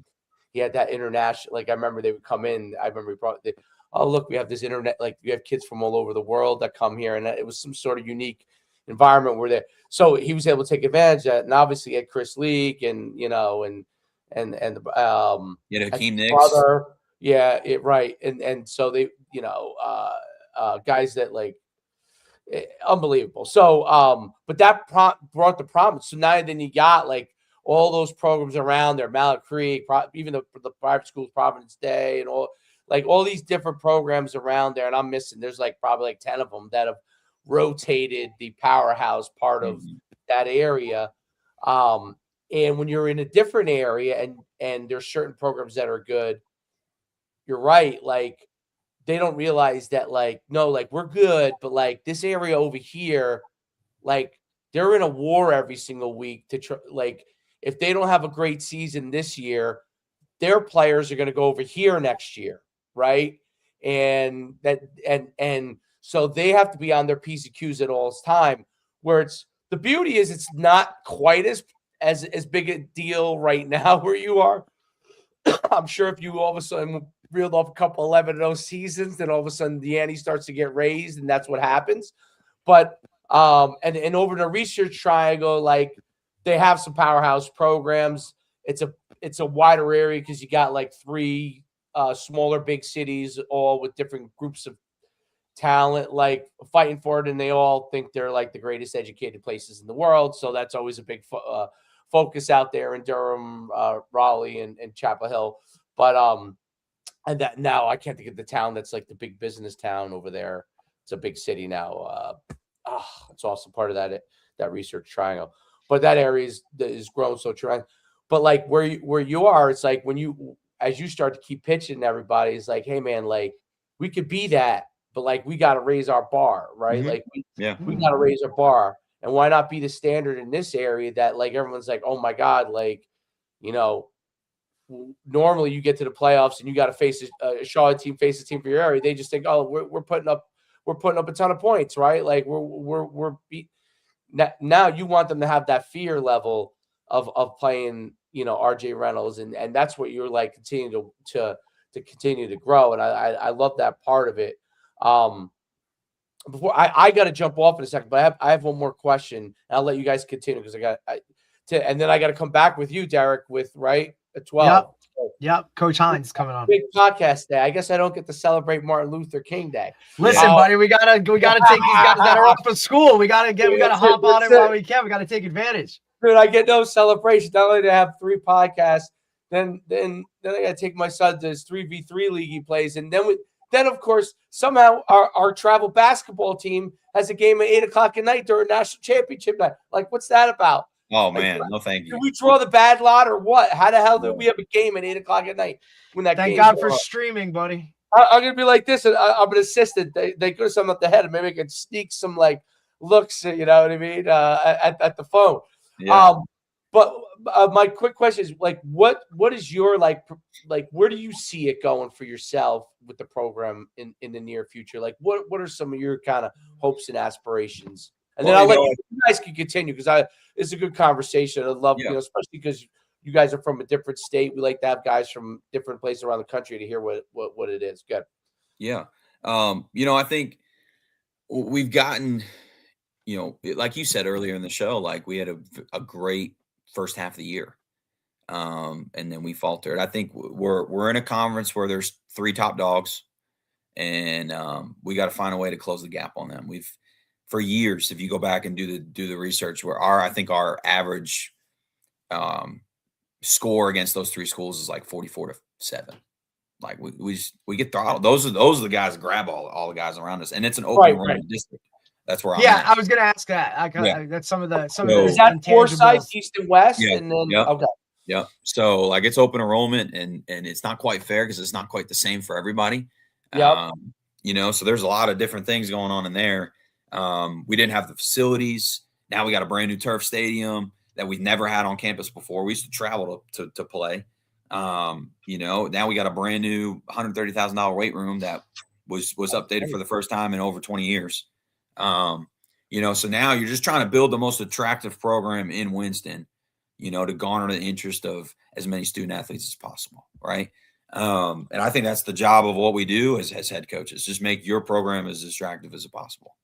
He had that international, like I remember they would come in. I remember look, we have this internet, like we have kids from all over the world that come here, and it was some sort of unique environment where so he was able to take advantage of that. And obviously he had Chris Leak and Hakeem Nicks. Brother. Yeah, right. And so they, guys that like unbelievable. So, but that brought the promise. So now then you got like all those programs around there, Mallet Creek, even the private schools, Providence Day, and all these different programs around there. And I'm missing, there's like probably like 10 of them that have rotated the powerhouse part of that area. And when you're in a different area and there's certain programs that are good, you're right. Like, they don't realize that, like, no, like we're good, but like this area over here, like they're in a war every single week to try. Like, if they don't have a great season this year, their players are going to go over here next year, right? And so they have to be on their P's and Q's at all time. Where the beauty is, it's not quite as big a deal right now where you are. I'm sure if you all of a sudden reeled off a couple 11-0 seasons, then all of a sudden the ante starts to get raised, and that's what happens. But and over the Research Triangle, like they have some powerhouse programs. It's a wider area because you got like 3 smaller big cities, all with different groups of talent, like fighting for it, and they all think they're like the greatest educated places in the world. So that's always a big focus out there in Durham, Raleigh, and Chapel Hill. But and that now I can't think of the town that's like the big business town over there. It's a big city now. It's also part of that Research Triangle. But that area is grown so tremendous. But like where you are, it's like as you start to keep pitching to everybody, it's like, hey man, like we could be that, but like we got to raise our bar, right? Like we got to raise our bar, and why not be the standard in this area that like everyone's like, oh my God, like normally you get to the playoffs and you got to face a Charlotte team, face a team for your area. They just think, oh, we're putting up a ton of points, right? Like we're beat. Now you want them to have that fear level of playing, RJ Reynolds, and that's what you're like continue to continue to grow, and I love that part of it. Before I got to jump off in a second, but I have one more question, and I'll let you guys continue because and then I got to come back with you, Derek, with right at 12. Yep. Coach Hines coming on. Big podcast day. I guess I don't get to celebrate Martin Luther King Day. Listen, buddy, we gotta take these guys that are off of school. We gotta hop on it while we can. We gotta take advantage. Dude, I get no celebration. Not only do I have 3 podcasts, then I gotta take my son to his 3v3 league he plays, and then of course somehow our travel basketball team has a game at 8:00 at night during national championship night. Like, what's that about? Oh man, no thank you. Did we draw the bad lot or what? How the hell did we have a game at 8:00 at night when that? Thank God for streaming, buddy. I'm gonna be like this. I'm an assistant. They could have something up the head, and maybe I could sneak some like looks. You know what I mean? At the phone. Yeah. But my quick question is like, what is your like where do you see it going for yourself with the program in the near future? Like, what are some of your kind of hopes and aspirations? And then I'll let you guys can continue because it's a good conversation. I love, especially because you guys are from a different state. We like to have guys from different places around the country to hear what it is. Good. Yeah. I think we've gotten, like you said earlier in the show, like we had a great first half of the year. And then we faltered. I think we're in a conference where there's 3 top dogs, and we got to find a way to close the gap on them. We've for years, if you go back and do the research, where I think our average score against those 3 schools is like 44-7. Like we get throttled. Those are the guys that grab all the guys around us, and it's an open enrollment district. That's where I'm at. I was going to ask that. That's some of the is that Forsyth, East and West, and then okay. Yeah. So like it's open enrollment and it's not quite fair because it's not quite the same for everybody. Yep. So there's a lot of different things going on in there. We didn't have the facilities. Now we got a brand new turf stadium that we've never had on campus before. We used to travel to play. Now we got a brand new $130,000 weight room that was updated for the first time in over 20 years. So now you're just trying to build the most attractive program in Winston, to garner the interest of as many student athletes as possible. Right. And I think that's the job of what we do as head coaches, just make your program as attractive as possible.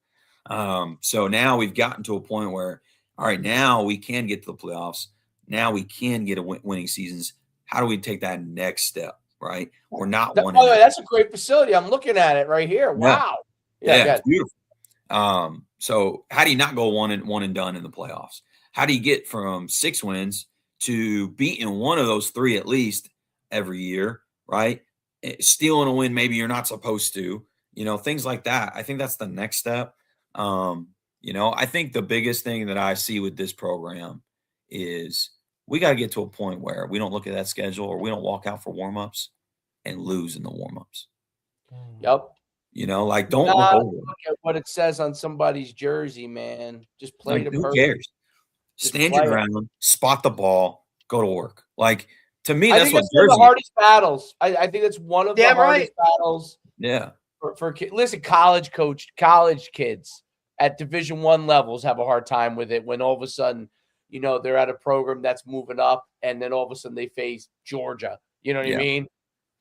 So now we've gotten to a point where, all right, now we can get to the playoffs. Now we can get winning seasons. How do we take that next step? Right. We're not one. By the way, that's a great facility. I'm looking at it right here. Wow. Yeah, it's beautiful. So how do you not go one and done in the playoffs? How do you get from 6 wins to beating one of those 3 at least every year, right? Stealing a win maybe you're not supposed to, things like that. I think that's the next step. I think the biggest thing that I see with this program is we got to get to a point where we don't look at that schedule or we don't walk out for warm-ups and lose in the warm-ups. Yep. Don't look at what it says on somebody's jersey, man. Just play the who person. cares? Stand your ground, spot the ball, go to work. Like, to me, that's what one of the hardest battles. I think that's one of the hardest battles. Yeah. For listen, college kids at Division I levels have a hard time with it when all of a sudden, they're at a program that's moving up, and then all of a sudden they face Georgia. You know what I mean?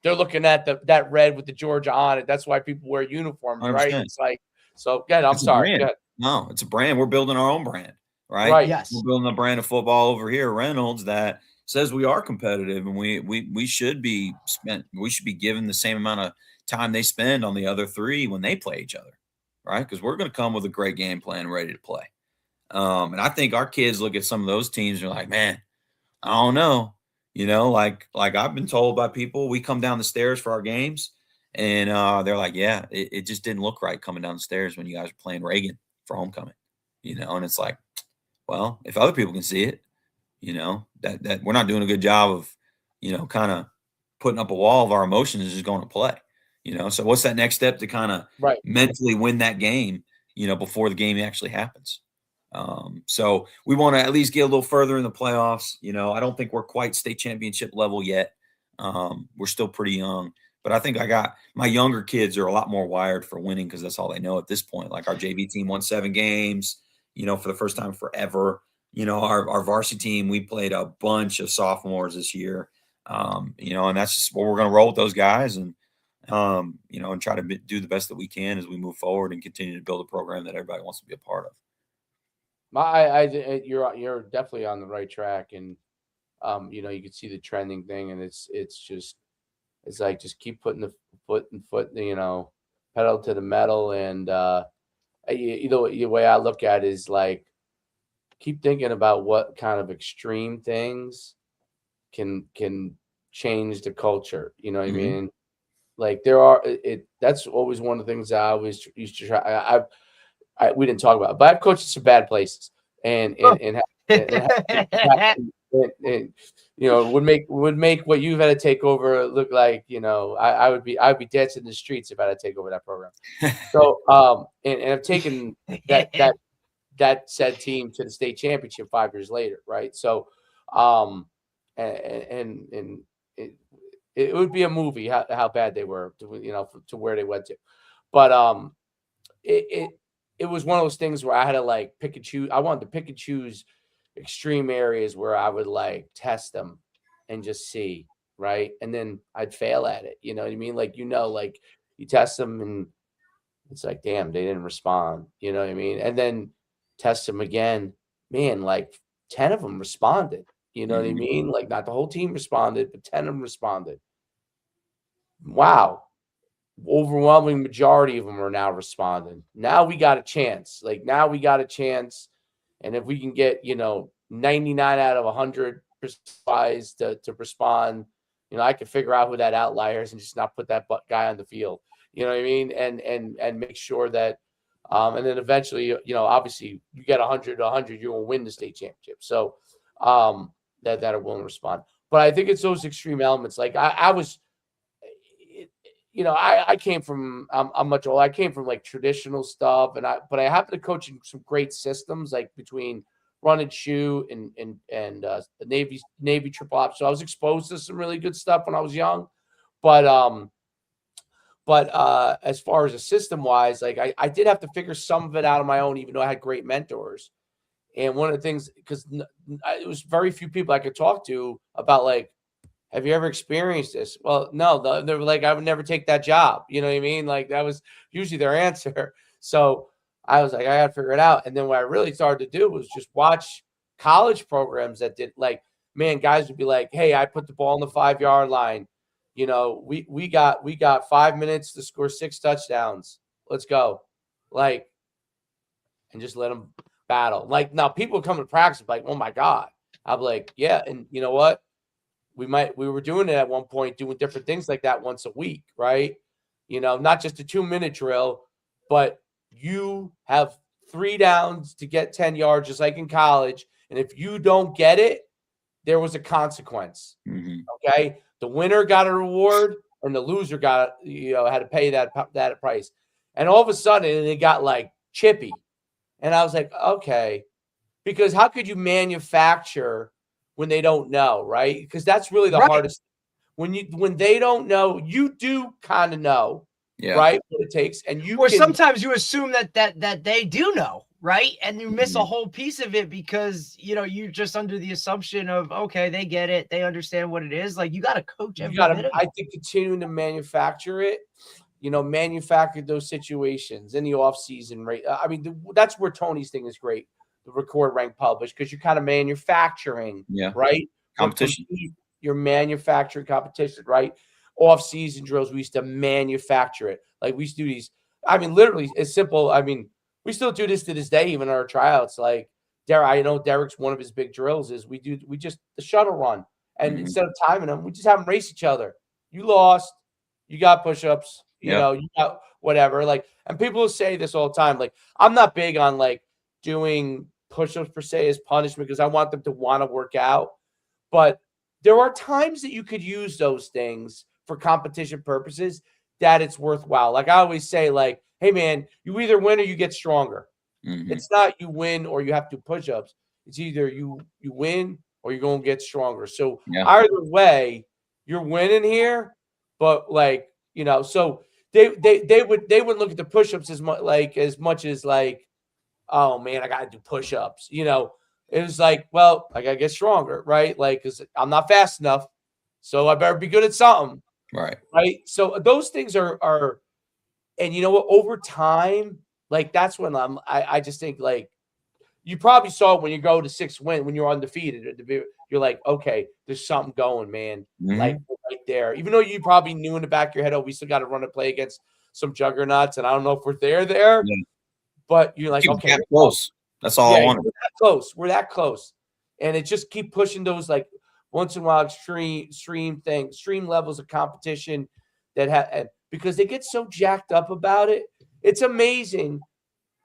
They're looking at that red with the Georgia on it. That's why people wear uniforms, right? It's like, so again, I'm sorry. No, it's a brand. We're building our own brand, right? Right. Yes. We're building a brand of football over here, Reynolds, that says we are competitive, and we should be given the same amount of time they spend on the other 3 when they play each other, right? Because we're going to come with a great game plan ready to play. And I think our kids look at some of those teams and are like, man, I don't know. Like I've been told by people, we come down the stairs for our games and they're like, yeah, it just didn't look right coming down the stairs when you guys were playing Reagan for homecoming, and it's like, well, if other people can see it, that we're not doing a good job of, kind of putting up a wall of our emotions and just going to play, so what's that next step to kind of mentally win that game, before the game actually happens. So we want to at least get a little further in the playoffs. I don't think we're quite state championship level yet. We're still pretty young, but I think my younger kids are a lot more wired for winning because that's all they know at this point. Like our JV team won 7 games, for the first time forever. Our varsity team, we played a bunch of sophomores this year. And that's just what we're going to roll with those guys and try to do the best that we can as we move forward and continue to build a program that everybody wants to be a part of. You're definitely on the right track, and you can see the trending thing, and it's like just keep putting the foot, pedal to the metal, and the way I look at it is like keep thinking about what kind of extreme things can change the culture. You know what I mean? Like that's always one of the things I always used to try. We didn't talk about it, but I've coached some bad places, and would make what you've had to take over look like, I'd be dancing in the streets if I had to take over that program. So, and I've taken that said team to the state championship 5 years later, right? So, and it would be a movie how bad they were to where they went to, but it was one of those things where I had to like pick and choose. I wanted to pick and choose extreme areas where I would like test them and just see, right? And then I'd fail at it. You know what I mean? Like, like you test them and it's like, damn, they didn't respond. You know what I mean? And then test them again. Man, like 10 of them responded. You know what I mean? Like not the whole team responded, but 10 of them responded. Wow. Overwhelming majority of them are now responding. Now we got a chance. Like now we got a chance. And if we can get, 99 out of 100 guys to respond, I can figure out who that outlier is and just not put that guy on the field. You know what I mean? And make sure that, and then eventually, obviously you get 100 to 100, you're going to win the state championship. So that are willing to respond. But I think it's those extreme elements. Like I was, I came from, I'm much older. I came from like traditional stuff, but I happened to coach in some great systems, like between run and shoot and the Navy triple ops. So I was exposed to some really good stuff when I was young. But as far as a system wise, like I did have to figure some of it out on my own, even though I had great mentors. And one of the things, because it was very few people I could talk to about like, have you ever experienced this? Well, no, they were like, I would never take that job. You know what I mean? Like that was usually their answer. So I was like, I got to figure it out. And then what I really started to do was just watch college programs that did like, man, guys would be like, hey, I put the ball on the 5-yard line. We got 5 minutes to score 6 touchdowns. Let's go. Like, and just let them battle. Like now people come to practice like, oh my God. I'm like, yeah. And you know what? We were doing it at one point, doing different things like that once a week, right? Not just a 2-minute drill, but you have 3 downs to get 10 yards, just like in college. And if you don't get it, there was a consequence. Okay. The winner got a reward and the loser got, had to pay that price. And all of a sudden it got like chippy. And I was like, okay, because how could you manufacture when they don't know, right? Because that's really the hardest. When they don't know, you do kind of know, right? What it takes, and sometimes you assume that they do know, right? And you miss a whole piece of it because you're just under the assumption of okay, they get it, they understand what it is. Like you got to coach every bit of it. I think continuing to manufacture it, manufacture those situations in the off season, right? I mean, that's where Tony's thing is great. The record, rank, publish, because you're kind of manufacturing, right? Competition. You're manufacturing competition, right? Off-season drills, we used to manufacture it. Like we used to do these. I mean, literally, it's simple. I mean, we still do this to this day, even our tryouts. Like I know Derek's one of his big drills is we just the shuttle run, and instead of timing them, we just have them race each other. You lost, you got push-ups, you got whatever. Like, and people will say this all the time. Like, I'm not big on like doing push-ups per se as punishment because I want them to want to work out. But there are times that you could use those things for competition purposes that it's worthwhile. Like I always say, like, hey man, you either win or you get stronger. It's not you win or you have to push-ups. It's either you win or you're going to get stronger. So either way, you're winning here, but like, so they would look at the push-ups as much as like, oh man, I got to do push-ups. It was like, well, I got to get stronger, right? Like, because I'm not fast enough, so I better be good at something. Right. So those things are, and you know what, over time, like that's when I just think like, you probably saw it when you go to 6 win, when you're undefeated, you're like, okay, there's something going, man. Like right there, even though you probably knew in the back of your head, oh, we still got to run a play against some juggernauts. And I don't know if we're there. But you're like, okay, we're close. That's all I wanted. We're that close. And it just keep pushing those like once in a while extreme levels of competition because they get so jacked up about it. It's amazing.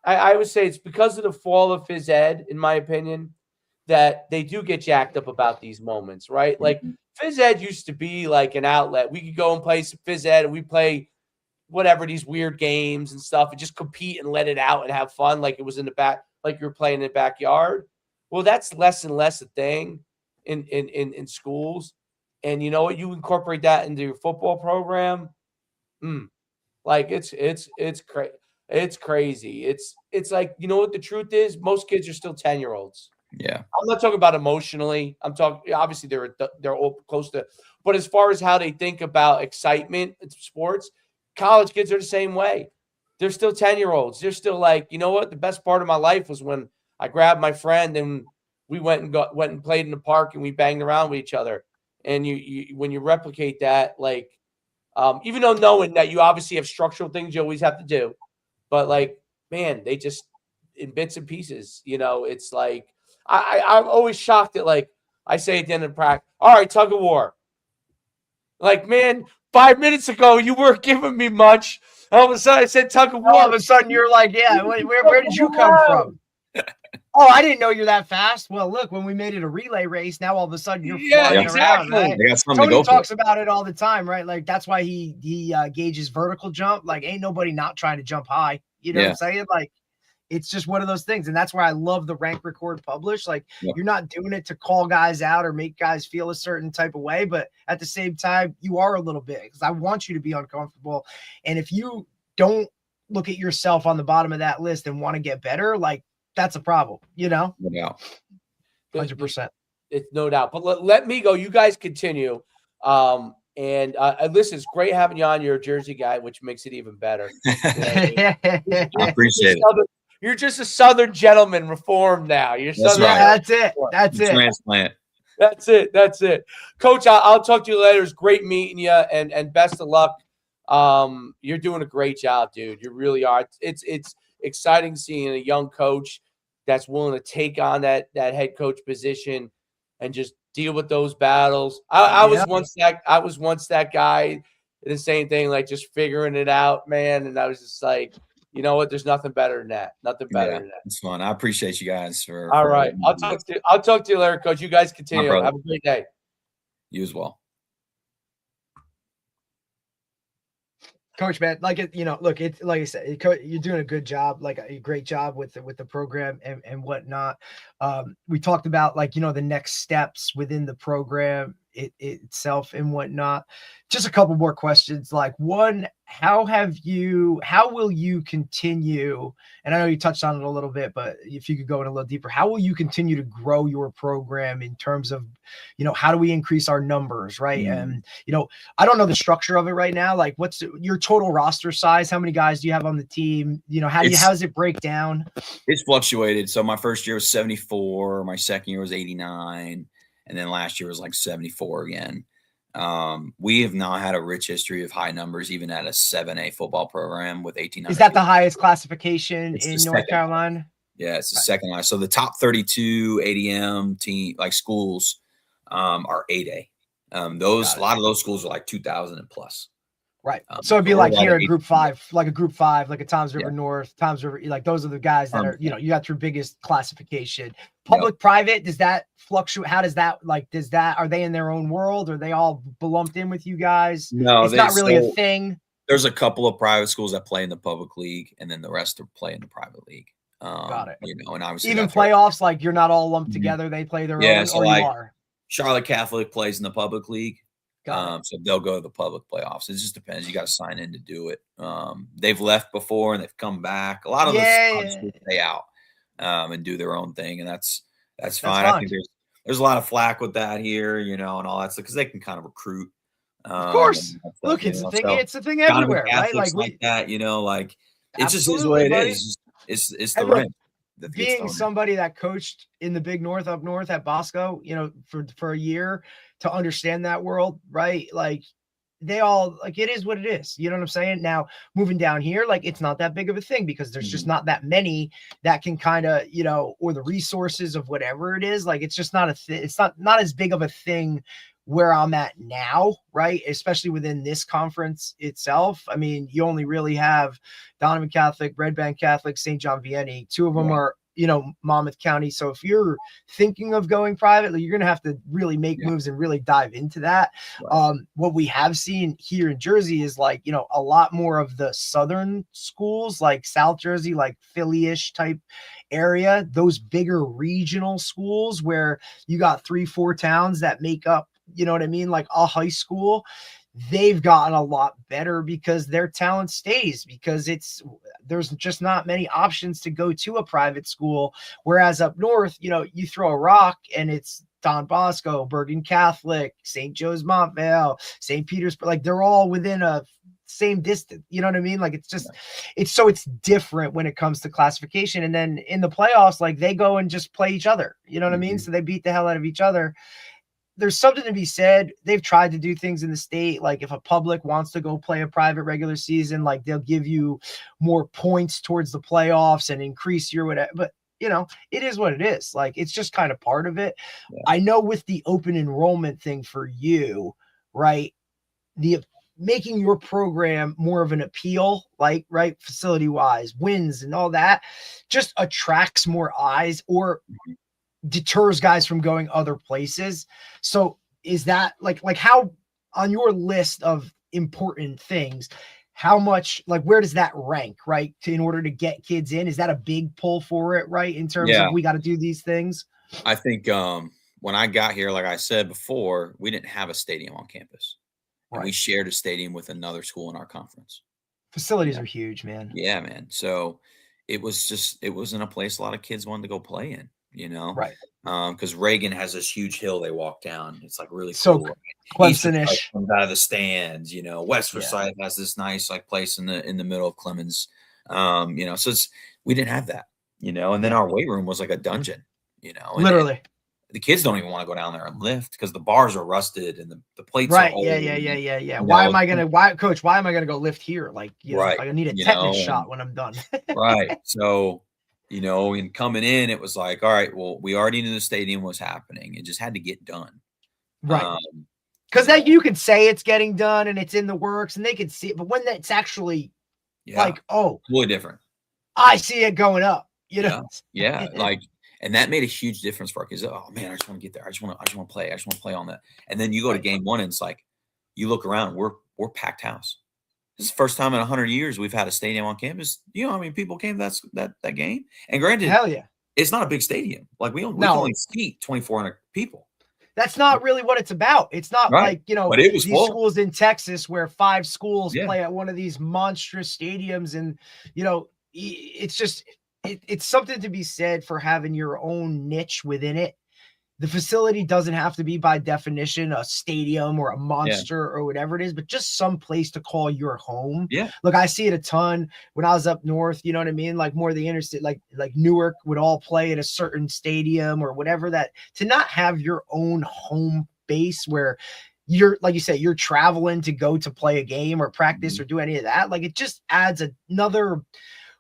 I would say it's because of the fall of phys ed, in my opinion, that they do get jacked up about these moments, right? Like phys ed used to be like an outlet. We could go and play some phys ed and we play whatever, these weird games and stuff, and just compete and let it out and have fun like it was in the back, like you're playing in the backyard. Well, that's less and less a thing in schools. And you know what? You incorporate that into your football program. Like it's great. It's crazy. It's like, you know what the truth is? Most kids are still 10-year-olds. Yeah. I'm not talking about emotionally. I'm talking obviously they're all close to, but as far as how they think about excitement in sports, college kids are the same way. They're still 10-year-olds. They're still like, you know what? The best part of my life was when I grabbed my friend and we went and played in the park and we banged around with each other. And you when you replicate that, like, even though knowing that you obviously have structural things you always have to do, but like, man, they just in bits and pieces, it's like I'm always shocked at, like, I say at the end of practice, all right, tug of war. Like, man, 5 minutes ago you weren't giving me much. All of a sudden I said tug of war. All of a sudden you're like, yeah, where did you come from? Oh, I didn't know you're that fast. Well, look, when we made it a relay race, now all of a sudden you're flying around, right? Tony talks about it all the time, right? Like, that's why he gauges vertical jump. Like, ain't nobody not trying to jump high. You know what I'm saying? Like, it's just one of those things. And that's why I love the rank, record, publish. Like, you're not doing it to call guys out or make guys feel a certain type of way. But at the same time, you are a little bit, because I want you to be uncomfortable. And if you don't look at yourself on the bottom of that list and want to get better, like, that's a problem, No doubt. 100%. It's no doubt. But let me go. You guys continue. And listen, it's great having you on. You're a Jersey guy, which makes it even better. I appreciate it. You're just a Southern gentleman, reformed now. You're That's Southern. right. That's it. That's it. Transplant. That's it. That's it. Coach, I'll talk to you later. It's great meeting you, and best of luck. You're doing a great job, dude. You really are. It's exciting seeing a young coach that's willing to take on that head coach position and just deal with those battles. I was once that guy. The same thing, like just figuring it out, man. And I was just like, you know what? There's nothing better than that. Nothing better than that. It's fun. I appreciate you guys for. All right, I'll talk to you later, Coach. You guys continue. Have a great day. You as well. Coach, man, like look, it's like I said, you're doing a good job, like a great job with the program and whatnot. We talked about, like, the next steps within the program itself and whatnot. Just a couple more questions. Like, one, how will you continue? And I know you touched on it a little bit, but if you could go in a little deeper, how will you continue to grow your program in terms of, how do we increase our numbers, right? And, I don't know the structure of it right now. Like, what's your total roster size? How many guys do you have on the team? How does it break down? It's fluctuated. So my first year was 74. My second year was 89. And then last year was like 74 again. We have not had a rich history of high numbers, even at a 7A football program with 18. Is that the highest classification in North Carolina? Yeah, it's the second highest. So the top 32 ADM team, like schools, are 8A. A lot of those schools are like 2,000 and plus. Right. So it'd be like here in Group 5, like a Group 5, like a Toms River North, Toms River. Like, those are the guys that are, you got your biggest classification. Public, private, does that fluctuate? How does that, are they in their own world? Are they all lumped in with you guys? No, it's not really a thing. There's a couple of private schools that play in the public league, and then the rest are play in the private league. Got it. And obviously even playoffs, like, you're not all lumped together. They play their own, so or like, you are. Charlotte Catholic plays in the public league. So they'll go to the public playoffs. It just depends. You got to sign in to do it. They've left before and they've come back. A lot of the schools stay out and do their own thing, and that's fine. I think there's a lot of flack with that here, and all that stuff, because they can kind of recruit. Of course. Look, it's a thing. It's a thing everywhere, right? Like that, like it just is what it is. It's the rent. Being somebody that coached in the big north, up north at Bosco, for a year, to understand that world, right? Like, they all, like, it is what it is. You know what I'm saying? Now, moving down here, like, it's not that big of a thing, because there's just not that many that can kind of, or the resources of whatever it is. Like, it's just not it's not as big of a thing where I'm at now, right? Especially within this conference itself. I mean, you only really have Donovan Catholic, Red Bank Catholic, St. John Vianney. Two of them are, Monmouth County. So if you're thinking of going privately, you're going to have to really make moves and really dive into that. Right. What we have seen here in Jersey is, like, a lot more of the southern schools, like South Jersey, like Philly-ish type area, those bigger regional schools where you got 3-4 towns that make up, you know what I mean, like a high school. They've gotten a lot better because their talent stays, because there's just not many options to go to a private school. Whereas up north, you know, you throw a rock and it's Don Bosco, Bergen Catholic, St. Joe's Montvale, St. Peter's, like they're all within a same distance. You know what I mean? Like it's just, it's different when it comes to classification. And then in the playoffs, like they go and just play each other. You know what I mean? So they beat the hell out of each other. There's something to be said. They've tried to do things in the state. Like if a public wants to go play a private regular season, like they'll give you more points towards the playoffs and increase your whatever. But you know, it is what it is. Like, it's just kind of part of it. Yeah. I know with the open enrollment thing for you, right? The making your program more of an appeal, like, right, facility wise, wins and all that, just attracts more eyes or deters guys from going other places. So is that like how on your list of important things, how much, like, where does that rank, right? In order to get kids in, is that a big pull for it, right? In terms of we got to do these things. I think when I got here, like I said before, we didn't have a stadium on campus. Right. And we shared a stadium with another school in our conference. Facilities are huge, man. Yeah, man. So it wasn't a place a lot of kids wanted to go play in, you know? Right. Because Reagan has this huge hill they walk down. It's like really so cool. Clemson-ish. Comes out of the stands, you know. West Forsyth has this nice like place in the middle of Clemens. You know, so we didn't have that, you know, and then our weight room was like a dungeon, you know. Literally. The kids don't even want to go down there and lift because the bars are rusted and the plates are old. Yeah. Why am I gonna go lift here? Like, you know, I need a tetanus shot when I'm done. Right. So, you know, and coming in, it was like, all right, well, we already knew the stadium was happening. It just had to get done. Right. Because that you could say it's getting done and it's in the works and they could see it, but when that's actually like, totally different. I see it going up, you know? Yeah. Like, and that made a huge difference for our kids. Oh man, I just want to get there. I just want to play. I just want to play on that. And then you go to game one and it's like, you look around, we're packed house. This is the first time in 100 years we've had a stadium on campus. You know how many people came to that game? And granted, hell yeah, it's not a big stadium. Like we only seat 2,400 people. That's not really what it's about. It's not like, you know, but it was these schools in Texas where 5 schools play at one of these monstrous stadiums. And, you know, it's just, it's something to be said for having your own niche within it. The facility doesn't have to be by definition a stadium or a monster or whatever it is, but just some place to call your home. Yeah. Look, I see it a ton when I was up north, you know what I mean? Like more the interstate, like Newark would all play at a certain stadium or whatever, that to not have your own home base where you're, like you say, you're traveling to go to play a game or practice or do any of that. Like it just adds another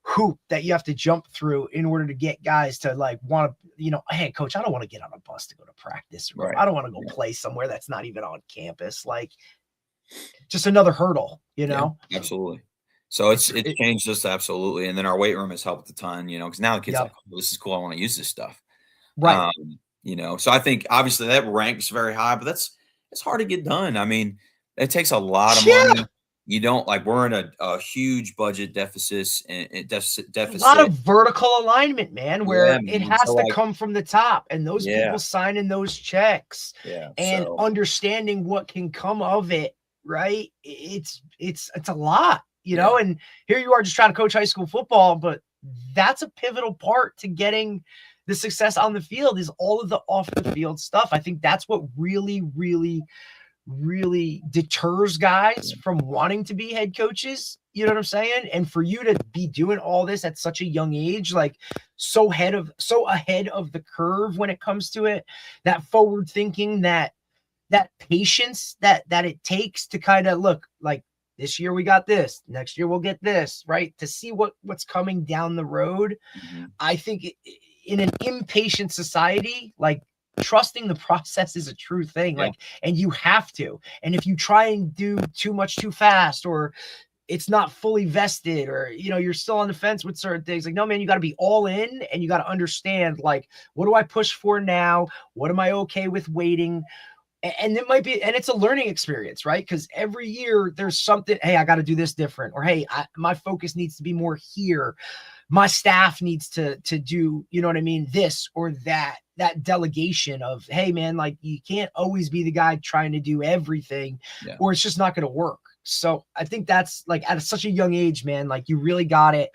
hoop that you have to jump through in order to get guys to like want to, you know, hey coach, I don't want to get on a bus to go to practice. Right. I don't want to go play somewhere that's not even on campus. Like just another hurdle, you know? Yeah, absolutely. So it's changed us absolutely. And then our weight room has helped a ton, you know, because now the kids are like, oh, this is cool. I want to use this stuff. Right. You know, so I think obviously that ranks very high, but it's hard to get done. I mean, it takes a lot of money. You don't like we're in a huge budget deficit and deficit. A lot of vertical alignment, man, where it has to come from the top and those people signing those checks and understanding what can come of it. Right. It's a lot, you know, and here you are just trying to coach high school football, but that's a pivotal part to getting the success on the field is all of the off the field stuff. I think that's what really deters guys from wanting to be head coaches. You know what I'm saying? And for you to be doing all this at such a young age, like so ahead of the curve when it comes to it, that forward thinking, that patience that it takes to kind of look like this year we got this, next year we'll get this, right? To see what's coming down the road. I think in an impatient society, like trusting the process is a true thing. Like, and you have to, and if you try and do too much too fast, or it's not fully vested, or, you know, you're still on the fence with certain things, like, no, man, you got to be all in and you got to understand, like, what do I push for now? What am I okay with waiting? And it might be, and it's a learning experience, right? Because every year there's something, hey, I got to do this different, or, hey, my focus needs to be more here. My staff needs to do, you know what I mean? This or that delegation of, hey man, like you can't always be the guy trying to do everything or it's just not going to work. So I think that's like at such a young age, man, like you really got it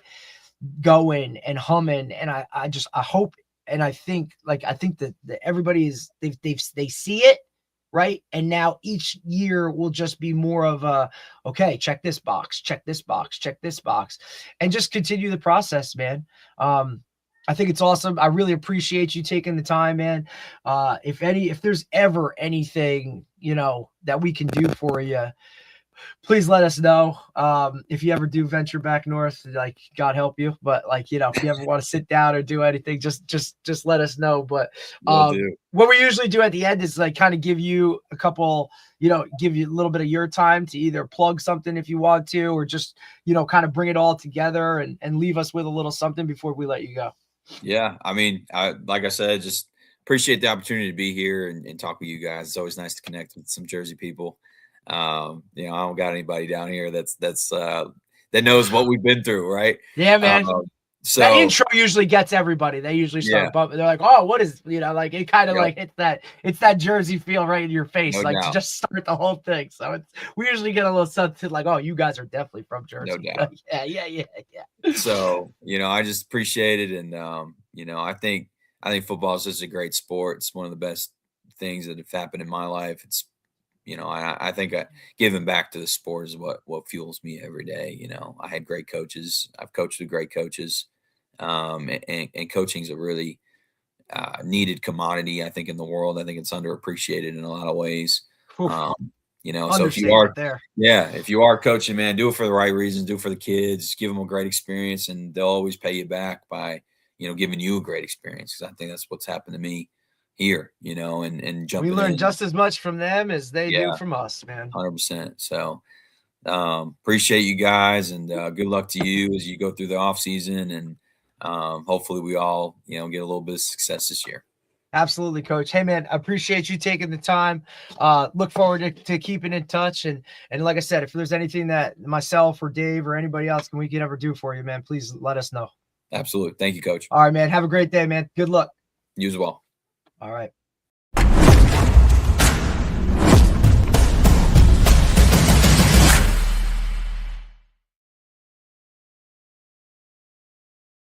going and humming. And I hope, and I think that everybody is, they see it. Right. And now each year will just be more of a, okay, check this box, check this box, check this box, and just continue the process, man. I think it's awesome. I really appreciate you taking the time, man. If there's ever anything, that we can do for you, please let us know. If you ever do venture back north, like God help you, but like, if you ever want to sit down or do anything, just let us know. But what we usually do at the end is like kind of give you a couple, give you a little bit of your time to either plug something if you want to, or just, kind of bring it all together and leave us with a little something before we let you go. Yeah. I mean, like I said, just appreciate the opportunity to be here and talk with you guys. It's always nice to connect with some Jersey people. I don't got anybody down here that knows what we've been through, right? Yeah, man. So that intro usually gets everybody. They usually start bumping. They're like, "Oh, what is?" Like it kind of like it's that Jersey feel right in your face, No like doubt. to just start the whole thing. So we usually get a little something like, "Oh, you guys are definitely from Jersey." No doubt. Yeah. So I just appreciate it, and I think football is just a great sport. It's one of the best things that have happened in my life. It's I think giving back to the sport is what fuels me every day. I had great coaches. I've coached with great coaches, and coaching is a really needed commodity, I think, in the world. I think it's underappreciated in a lot of ways. So if you are coaching, man, do it for the right reasons. Do it for the kids. Give them a great experience, and they'll always pay you back by giving you a great experience. Because I think that's what's happened to me here, and jumping we learn in. just as much from them as they do from us, man. 100%. So appreciate you guys, and good luck to you as you go through the off season, and hopefully we all get a little bit of success this year. Absolutely, Coach. Hey, man, I appreciate you taking the time. Look forward to keeping in touch, and like I said, if there's anything that myself or Dave or anybody else can ever do for you, man, please let us know. Absolutely. Thank you, Coach. All right, man. Have a great day, man. Good luck. You as well. All right.